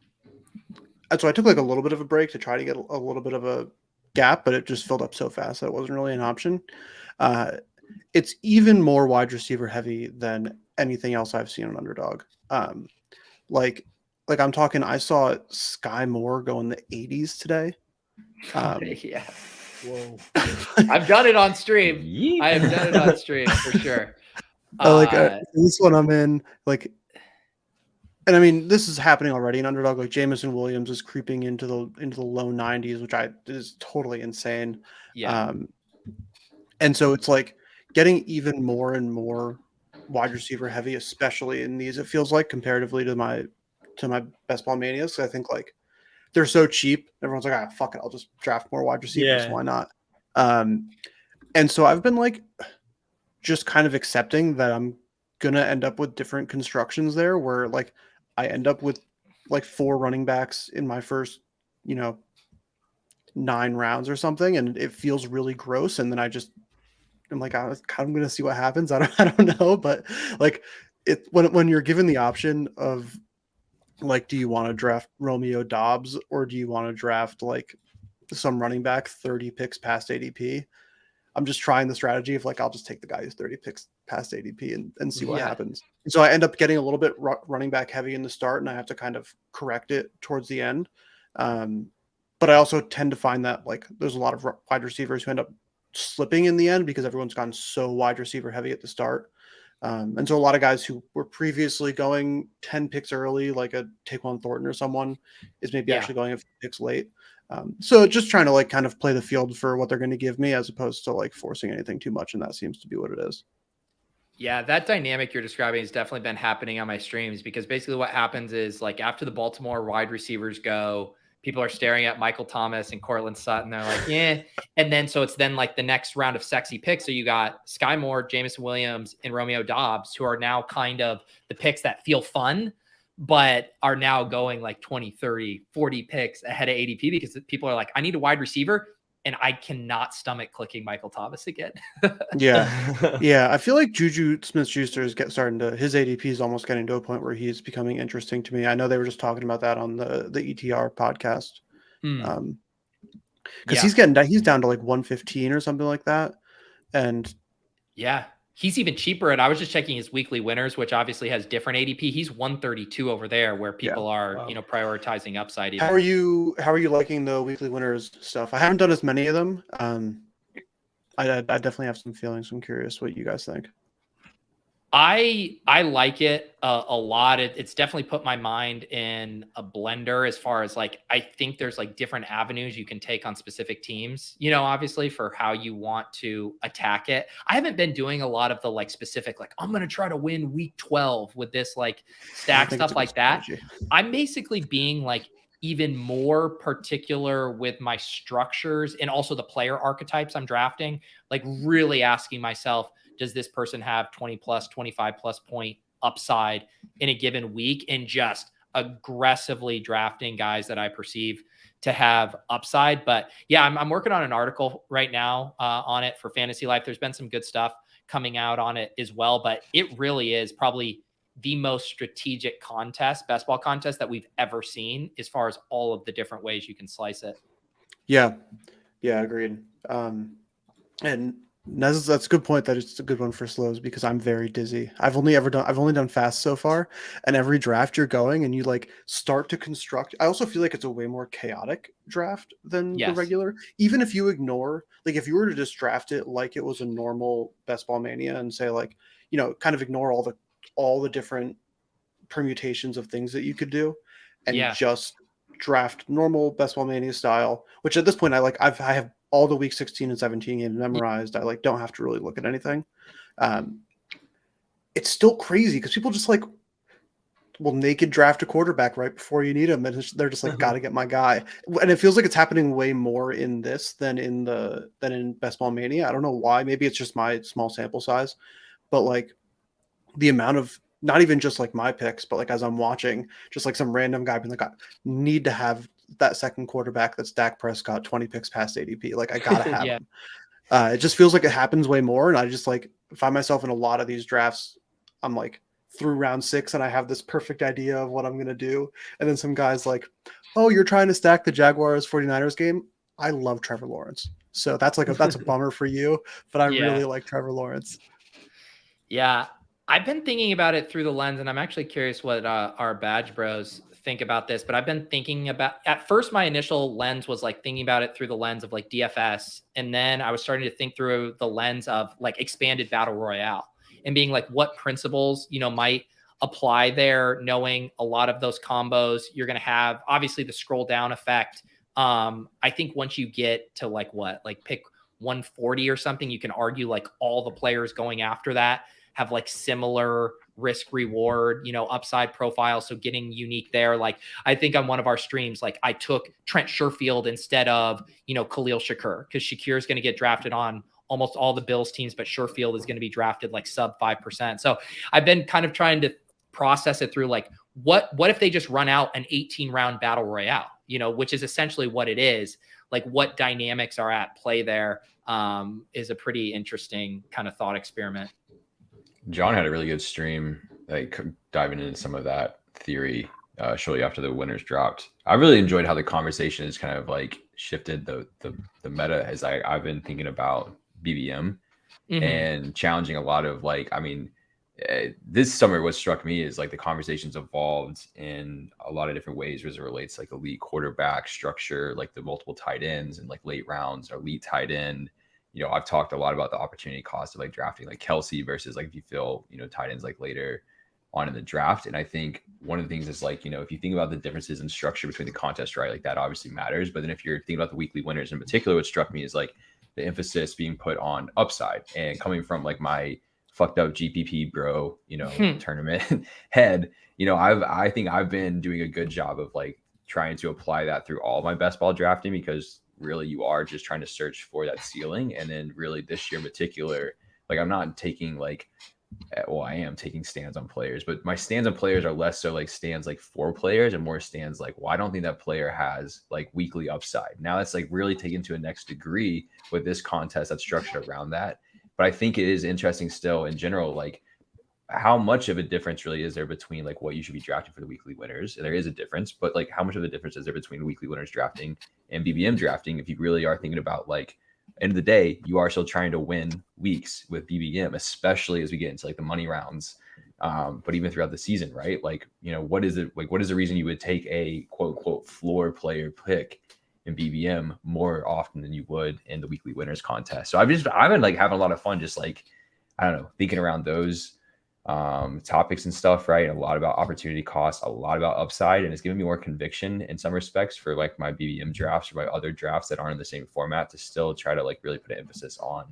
so I took like a little bit of a break to try to get a little bit of a gap, but it just filled up so fast that it wasn't really an option. It's even more wide receiver heavy than anything else I've seen on Underdog. Like I'm talking, I saw Sky Moore go in the 80s today. Yeah. Whoa. I've done it on stream. Yeah. I have done it on stream for sure. This one I'm in, like, and I mean, this is happening already in Underdog. Like Jamison Williams is creeping into the low 90s, which is totally insane. Yeah. And so it's like getting even more and more wide receiver heavy, especially in these. It feels like comparatively to my best ball manias. I think like they're so cheap. Everyone's like, fuck it, I'll just draft more wide receivers. Yeah. Why not? And so I've been like just kind of accepting that I'm gonna end up with different constructions there, where like I end up with like 4 running backs in my first, 9 rounds or something, and it feels really gross. And then I'm like, I'm going to see what happens. I don't know, but like when you're given the option of like, do you want to draft Romeo Doubs or do you want to draft like some running back 30 picks past ADP? I'm just trying the strategy of like, I'll just take the guy who's 30 picks past ADP and see what happens. And so I end up getting a little bit running back heavy in the start, and I have to kind of correct it towards the end. But I also tend to find that like there's a lot of wide receivers who end up slipping in the end because everyone's gone so wide receiver heavy at the start. And so a lot of guys who were previously going 10 picks early, like a Taquan Thornton or someone, is maybe actually going a few picks late. So just trying to like kind of play the field for what they're going to give me as opposed to like forcing anything too much. And that seems to be what it is. Yeah, that dynamic you're describing has definitely been happening on my streams, because basically what happens is like after the Baltimore wide receivers go, people are staring at Michael Thomas and Cortland Sutton. They're like, yeah. And then, so it's then like the next round of sexy picks. So you got Sky Moore, Jamison Williams, and Romeo Doubs, who are now kind of the picks that feel fun, but are now going like 20, 30, 40 picks ahead of ADP because people are like, I need a wide receiver, and I cannot stomach clicking Michael Thomas again. Yeah. Yeah. I feel like Juju Smith-Schuster is starting to, his ADP is almost getting to a point where he's becoming interesting to me. I know they were just talking about that on the ETR podcast. Because he's down to like 115 or something like that. And yeah, he's even cheaper. And I was just checking his weekly winners, which obviously has different ADP. He's 132 over there, where people are, prioritizing upside. Even. How are you liking the weekly winners stuff? I haven't done as many of them. I definitely have some feelings. I'm curious what you guys think. I like it a lot. It's definitely put my mind in a blender as far as like, I think there's like different avenues you can take on specific teams, obviously for how you want to attack it. I haven't been doing a lot of the like specific, like I'm going to try to win week 12 with this like stack stuff like that. I'm basically being like even more particular with my structures and also the player archetypes I'm drafting, like really asking myself, does this person have 20 plus, 25 plus point upside in a given week, and just aggressively drafting guys that I perceive to have upside. But yeah, I'm working on an article right now on it for Fantasy Life. There's been some good stuff coming out on it as well, but it really is probably the most strategic best ball contest that we've ever seen as far as all of the different ways you can slice it. Yeah. Yeah. Agreed. And That's a good point. That it's a good one for slows because I'm very dizzy. I've only done fast so far, and every draft you're going and you like start to construct. I also feel like it's a way more chaotic draft than the Yes. regular. Even if you ignore, like, if you were to just draft it like it was a normal Best Ball Mania and say like, kind of ignore all the different permutations of things that you could do, and Yeah. just draft normal Best Ball Mania style. Which at this point I have all the week 16 and 17 games memorized. I like don't have to really look at anything. Um, it's still crazy because people just like will naked draft a quarterback right before you need him, and they're just like, gotta get my guy. And it feels like it's happening way more in this than in Best Ball Mania. I don't know why. Maybe it's just my small sample size, but like the amount of not even just like my picks, but like as I'm watching, just like some random guy being like, I need to have that second quarterback that's Dak Prescott 20 picks past ADP. Like I gotta have Yeah. him. It just feels like it happens way more. And I just like find myself in a lot of these drafts. I'm like through round 6 and I have this perfect idea of what I'm going to do. And then some guys like, oh, you're trying to stack the Jaguars 49ers game. I love Trevor Lawrence. So that's a bummer for you, but I really like Trevor Lawrence. Yeah. I've been thinking about it through the lens, and I'm actually curious what our badge bros think about this, but I've been thinking about, at first my initial lens was like thinking about it through the lens of like DFS. And then I was starting to think through the lens of like expanded battle royale and being like, what principles, might apply there, knowing a lot of those combos you're going to have, obviously the scroll down effect. I think once you get to like pick 140 or something, you can argue like all the players going after that have like similar risk reward, upside profile. So getting unique there. Like I think on one of our streams, like I took Trent Sherfield instead of, Khalil Shakur, because Shakir is going to get drafted on almost all the Bills teams, but Sherfield is going to be drafted like sub 5%. So I've been kind of trying to process it through like, what if they just run out an 18 round battle royale, which is essentially what it is. Like what dynamics are at play there is a pretty interesting kind of thought experiment. John had a really good stream, like diving into some of that theory shortly after the winners dropped. I really enjoyed how the conversation has kind of like shifted the meta as I've been thinking about BBM and challenging a lot of like, I mean, this summer what struck me is like the conversations evolved in a lot of different ways as it relates like elite quarterback structure, like the multiple tight ends and like late rounds or elite tight end. I've talked a lot about the opportunity cost of like drafting like Kelsey versus like if you feel, tight ends like later on in the draft. And I think one of the things is like, if you think about the differences in structure between the contest, right, like that obviously matters. But then if you're thinking about the weekly winners in particular, what struck me is like the emphasis being put on upside, and coming from like my fucked up GPP bro, tournament head, I think I've been doing a good job of like trying to apply that through all my best ball drafting, because really you are just trying to search for that ceiling. And then really this year in particular, like I'm not taking like, well, I am taking stands on players, but my stands on players are less so like stands like for players and more stands like, well, I don't think that player has like weekly upside. Now that's like really taken to a next degree with this contest that's structured around that. But I think it is interesting still in general, like how much of a difference really is there between like what you should be drafting for the weekly winners? And there is a difference, but like how much of a difference is there between weekly winners drafting and BBM drafting? If you really are thinking about like, end of the day, you are still trying to win weeks with BBM, especially as we get into like the money rounds. But even throughout the season, right? Like, what is it? Like, what is the reason you would take a quote unquote floor player pick in BBM more often than you would in the weekly winners contest? So I've been like having a lot of fun, just like, I don't know, thinking around those topics and stuff, right? A lot about opportunity costs, a lot about upside, and it's giving me more conviction in some respects for like my BBM drafts or my other drafts that aren't in the same format, to still try to like really put an emphasis on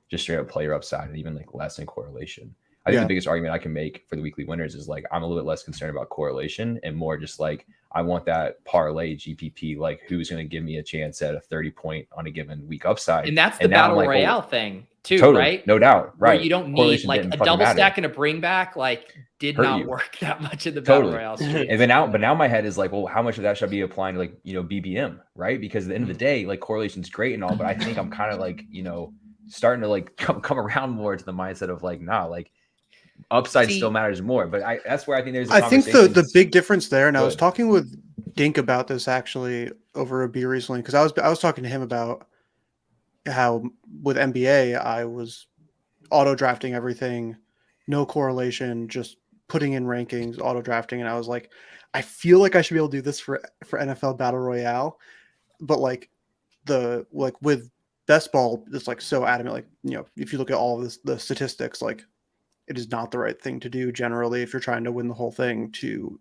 just straight up player upside and even like less in correlation. I think the biggest argument I can make for the weekly winners is like I'm a little bit less concerned about correlation and more just like I want that parlay GPP, like who's going to give me a chance at a 30 point on a given week upside. And that's the battle like, royale thing too, totally, right? No doubt, right? Where you don't need like a double stack and a bring back, like did not work that much in the battle royale streets. And then now my head is like, well, how much of that should I be applying to like, BBM, right? Because at the end of the day, like correlation's great and all, but I think I'm kind of like, starting to like come around more to the mindset of like, nah, like upside still matters more. But that's where I think there's I think the big difference there, and I was talking with Dink about this actually over a beer recently, because I was talking to him about how with NBA I was auto drafting everything, no correlation, just putting in rankings, auto drafting, and I was like, I feel like I should be able to do this for NFL Battle Royale, but like with best ball, it's like so adamant. Like, you know, if you look at all of this, the statistics, like it is not the right thing to do generally if you're trying to win the whole thing, to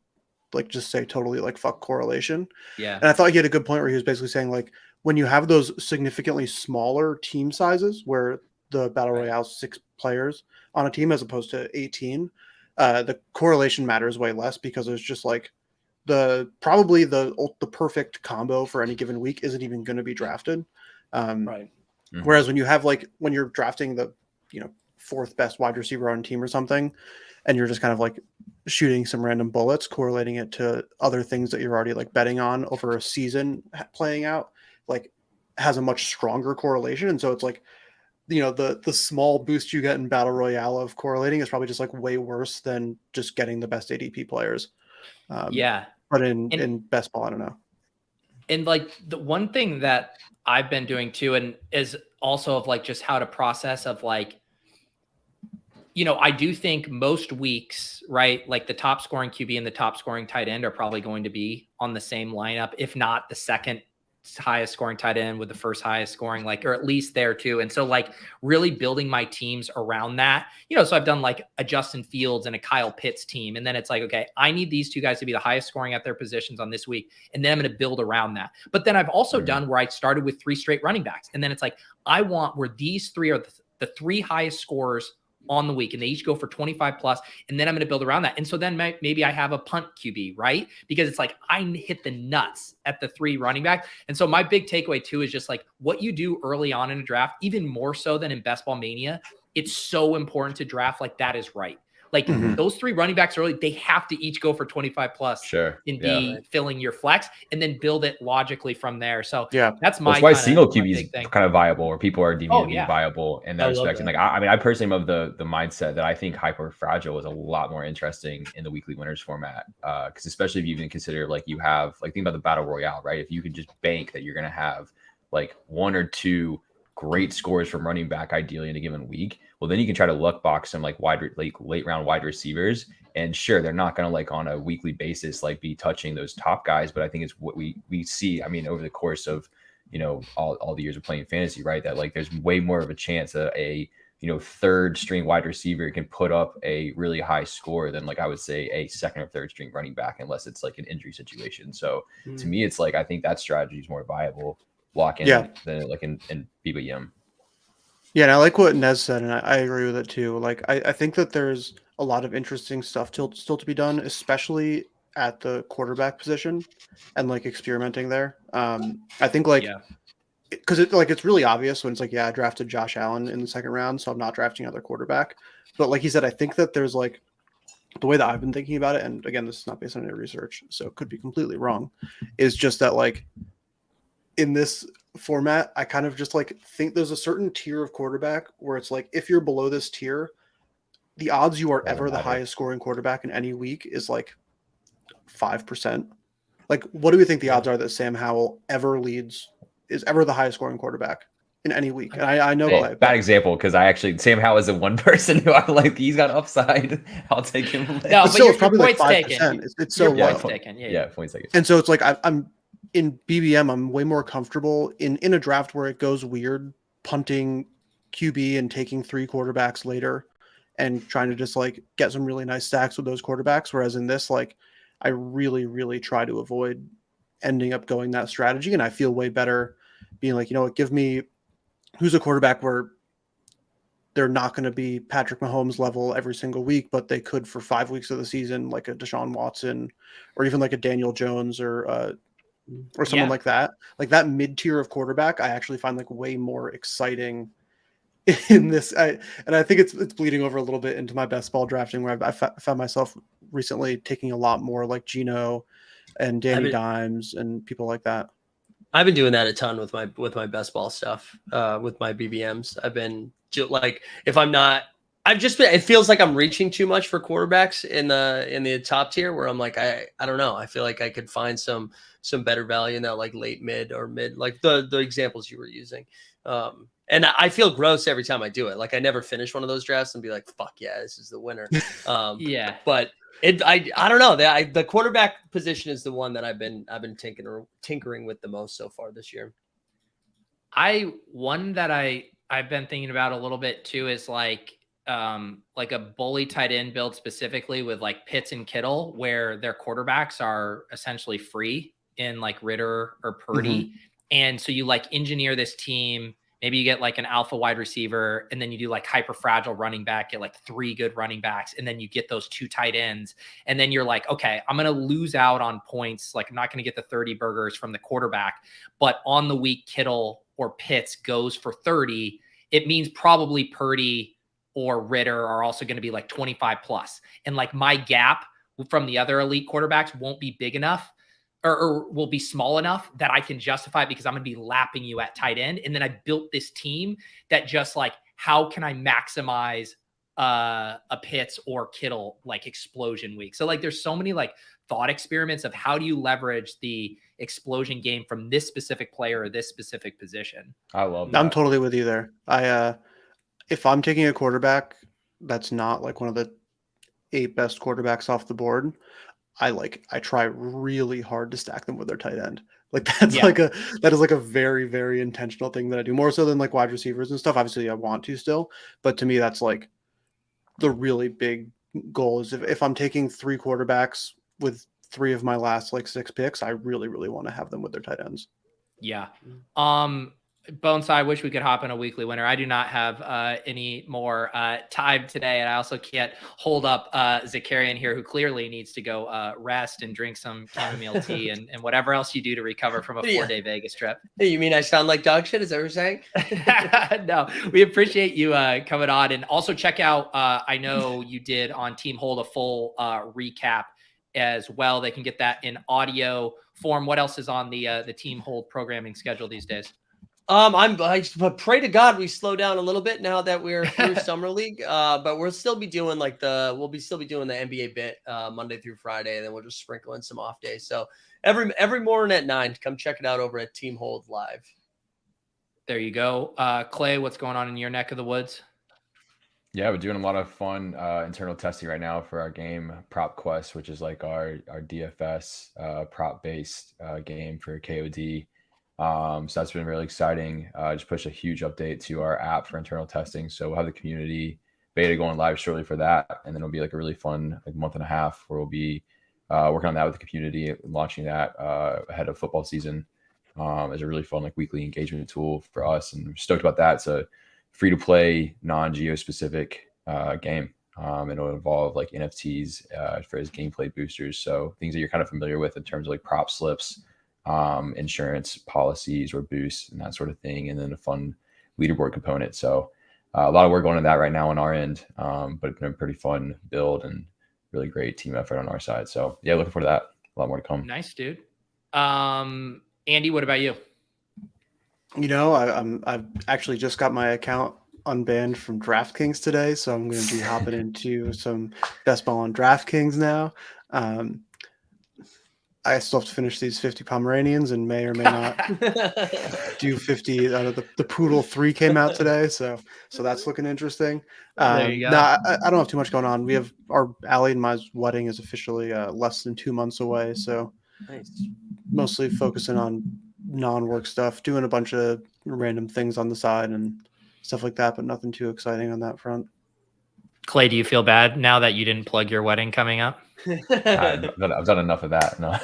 like just say totally like fuck correlation. Yeah. And I thought he had a good point where he was basically saying like when you have those significantly smaller team sizes where the battle royale is 6 players on a team as opposed to 18, the correlation matters way less because it's just like probably the perfect combo for any given week isn't even going to be drafted. Right. Whereas when you have like when you're drafting the, you know, 4th best wide receiver on a team or something, and you're just kind of like shooting some random bullets, correlating it to other things that you're already like betting on over a season playing out, like has a much stronger correlation. And so it's like, you know, the small boost you get in battle royale of correlating is probably just like way worse than just getting the best ADP players. Yeah. But in best ball, I don't know. And like the one thing that I've been doing too, and is also of like just how to process of like, you know, I do think most weeks, right? Like the top scoring QB and the top scoring tight end are probably going to be on the same lineup, if not the second highest scoring tight end with the first highest scoring, like, or at least there too. And so like really building my teams around that, you know, so I've done like a Justin Fields and a Kyle Pitts team. And then it's like, okay, I need these 2 guys to be the highest scoring at their positions on this week. And then I'm going to build around that. But then I've also done where I started with 3 straight running backs. And then it's like, I want where these 3 are the 3 highest scorers on the week, and they each go for 25 plus, and then I'm going to build around that. And so then maybe I have a punt QB, right? Because it's like I hit the nuts at the 3 running back. And so my big takeaway too is just like what you do early on in a draft, even more so than in Best Ball Mania, it's so important to draft like that is right. Like those 3 running backs early, they have to each go for 25 plus and be filling your flex, and then build it logically from there. So that's why single QB is kind of viable, or people are deeming it to be viable in that respect. And like, I mean, I personally love the mindset that I think hyper fragile is a lot more interesting in the weekly winners format. Because especially if you even consider like you have like think about the battle royale, right? If you could just bank that you're going to have like 1 or 2 great scores from running back ideally in a given week, well then you can try to luck box some like late round wide receivers, and sure they're not going to like on a weekly basis like be touching those top guys, but I think it's what we see, I mean, over the course of, you know, all the years of playing fantasy, right, that like there's way more of a chance that a, you know, 3rd string wide receiver can put up a really high score than like I would say a 2nd or 3rd string running back, unless it's like an injury situation. So to me it's like I think that strategy is more viable lock in than like in BBM. Yeah, and I like what Nez said, and I agree with it too. Like, I think that there's a lot of interesting stuff still to be done, especially at the quarterback position and like experimenting there. I think like because it's really obvious when it's like, I drafted Josh Allen in the 2nd round, so I'm not drafting another quarterback. But like he said, I think that there's like the way that I've been thinking about it, and again, this is not based on any research, so it could be completely wrong, is just that like in this format, I kind of just like think there's a certain tier of quarterback where it's like if you're below this tier, the odds you are ever the highest scoring quarterback in any week is like 5%. Like, what do we think the odds are that Sam Howell is ever the highest scoring quarterback in any week? And I know bad example, because I actually Sam Howell is the one person who I like. He's got upside. I'll take him. No, but it's probably like 5%. It's so low. Points taken. And so it's like I'm in BBM, I'm way more comfortable in a draft where it goes weird, punting QB and taking 3 quarterbacks later and trying to just like get some really nice stacks with those quarterbacks. Whereas in this, like I really, really try to avoid ending up going that strategy. And I feel way better being like, you know what, give me who's a quarterback where they're not going to be Patrick Mahomes level every single week, but they could for 5 weeks of the season, like a Deshaun Watson or even like a Daniel Jones or someone like that. Like that mid-tier of quarterback, I actually find like way more exciting in this. I think it's bleeding over a little bit into my best ball drafting, where I found myself recently taking a lot more like Geno and Danny Dimes and people like that. I've been doing that a ton with my best ball stuff, with my BBMs. I've been like, if I'm not it feels like I'm reaching too much for quarterbacks in the top tier, where I'm like, I don't know. I feel like I could find some better value in that, like late mid, like the examples you were using. And I feel gross every time I do it. Like I never finish one of those drafts and be like, fuck yeah, this is the winner. Yeah. But I don't know. The quarterback position is the one that I've been tinkering with the most so far this year. One that I've been thinking about a little bit too is like a bully tight end build specifically with like Pitts and Kittle, where their quarterbacks are essentially free in like Ritter or Purdy. Mm-hmm. And so you like engineer this team. Maybe you get like an alpha wide receiver, and then you do like hyper fragile running back, get like 3 good running backs, and then you get those 2 tight ends. And then you're like, okay, I'm going to lose out on points. Like I'm not going to get the 30 burgers from the quarterback, but on the week Kittle or Pitts goes for 30. It means probably Purdy or Ritter are also going to be like 25 plus. And like my gap from the other elite quarterbacks won't be big enough or will be small enough that I can justify it, because I'm going to be lapping you at tight end. And then I built this team that just like, how can I maximize a Pitts or Kittle like explosion week? So like, there's so many like thought experiments of how do you leverage the explosion game from this specific player or this specific position. I love that. I'm totally with you there. If I'm taking a quarterback that's not like one of the 8 best quarterbacks off the board, I try really hard to stack them with their tight end. Like that is like a very, very intentional thing that I do, more so than like wide receivers and stuff. Obviously I want to still, but to me, that's like the really big goal is if I'm taking 3 quarterbacks with 3 of my last like 6 picks, I really, really want to have them with their tight ends. Yeah. Bones, I wish we could hop in a weekly winner. I do not have any more time today. And I also can't hold up Zakarian here, who clearly needs to go rest and drink some chamomile tea and whatever else you do to recover from a 4-day Vegas trip. You mean I sound like dog shit? Is that what you're saying? No, we appreciate you coming on. And also check out, I know you did on Team Hold a full recap as well. They can get that in audio form. What else is on the Team Hold programming schedule these days? I pray to God we slow down a little bit now that we're through summer league. But we'll still be doing the NBA bit Monday through Friday, and then we'll just sprinkle in some off days. So every morning at 9, come check it out over at Team Hold Live. There you go. Clay, what's going on in your neck of the woods? Yeah, we're doing a lot of fun internal testing right now for our game Prop Quest, which is like our DFS prop based game for KOD. So that's been really exciting. Just pushed a huge update to our app for internal testing. So we'll have the community beta going live shortly for that. And then it'll be like a really fun like month and a half where we'll be working on that with the community, launching that ahead of football season as a really fun like weekly engagement tool for us. And we're stoked about that. It's a free to play, non-geo specific game. It'll involve like NFTs for his gameplay boosters. So things that you're kind of familiar with in terms of like prop slips, insurance policies or boosts and that sort of thing, and then a fun leaderboard component. So a lot of work going on that right now on our end, but it's been a pretty fun build and really great team effort on our side. So yeah, looking forward to that. A lot more to come. Nice, dude. Andy, what about you? You know, I've actually just got my account unbanned from DraftKings today, so I'm going to be hopping into some best ball on DraftKings now. I still have to finish these 50 Pomeranians and may or may not do 50 out of the Poodle 3 came out today. So that's looking interesting. There you go. Nah, I don't have too much going on. We have our Allie and my wedding is officially less than 2 months away. So Nice. Mostly focusing on non-work stuff, doing a bunch of random things on the side and stuff like that, but nothing too exciting on that front. Clay, do you feel bad now that you didn't plug your wedding coming up? I've done enough of that. No.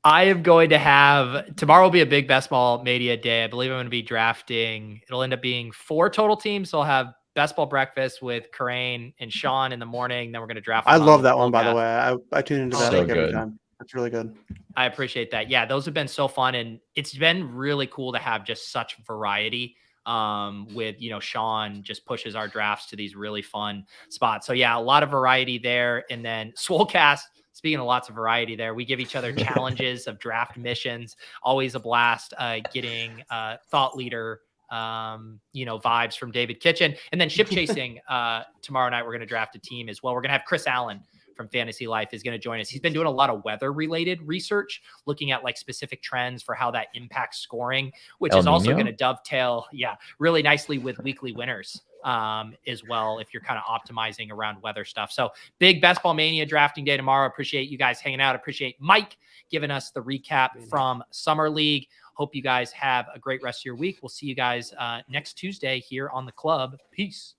I am going to have tomorrow will be a big best ball media day. I believe I'm going to be drafting. It'll end up being 4 total teams. So I'll have best ball breakfast with Karain and Sean in the morning. Then we're going to draft. I love that one, by the way. I tune into that like every time. It's really good. I appreciate that. Yeah, those have been so fun, and it's been really cool to have just such variety. With Sean just pushes our drafts to these really fun spots. So yeah, a lot of variety there. And then Swolecast, speaking of lots of variety there, we give each other challenges of draft missions. Always a blast getting thought leader vibes from David Kitchen. And then ship chasing tomorrow night, we're going to draft a team as well. We're going to have Chris Allen from Fantasy Life is going to join us. He's been doing a lot of weather related research, looking at like specific trends for how that impacts scoring, which is also going to dovetail really nicely with weekly winners as well, if you're kind of optimizing around weather stuff. So big Best Ball Mania drafting day tomorrow. Appreciate you guys hanging out. Appreciate Mike giving us the recap from Summer League. Hope you guys have a great rest of your week. We'll see you guys next Tuesday here on the club. Peace.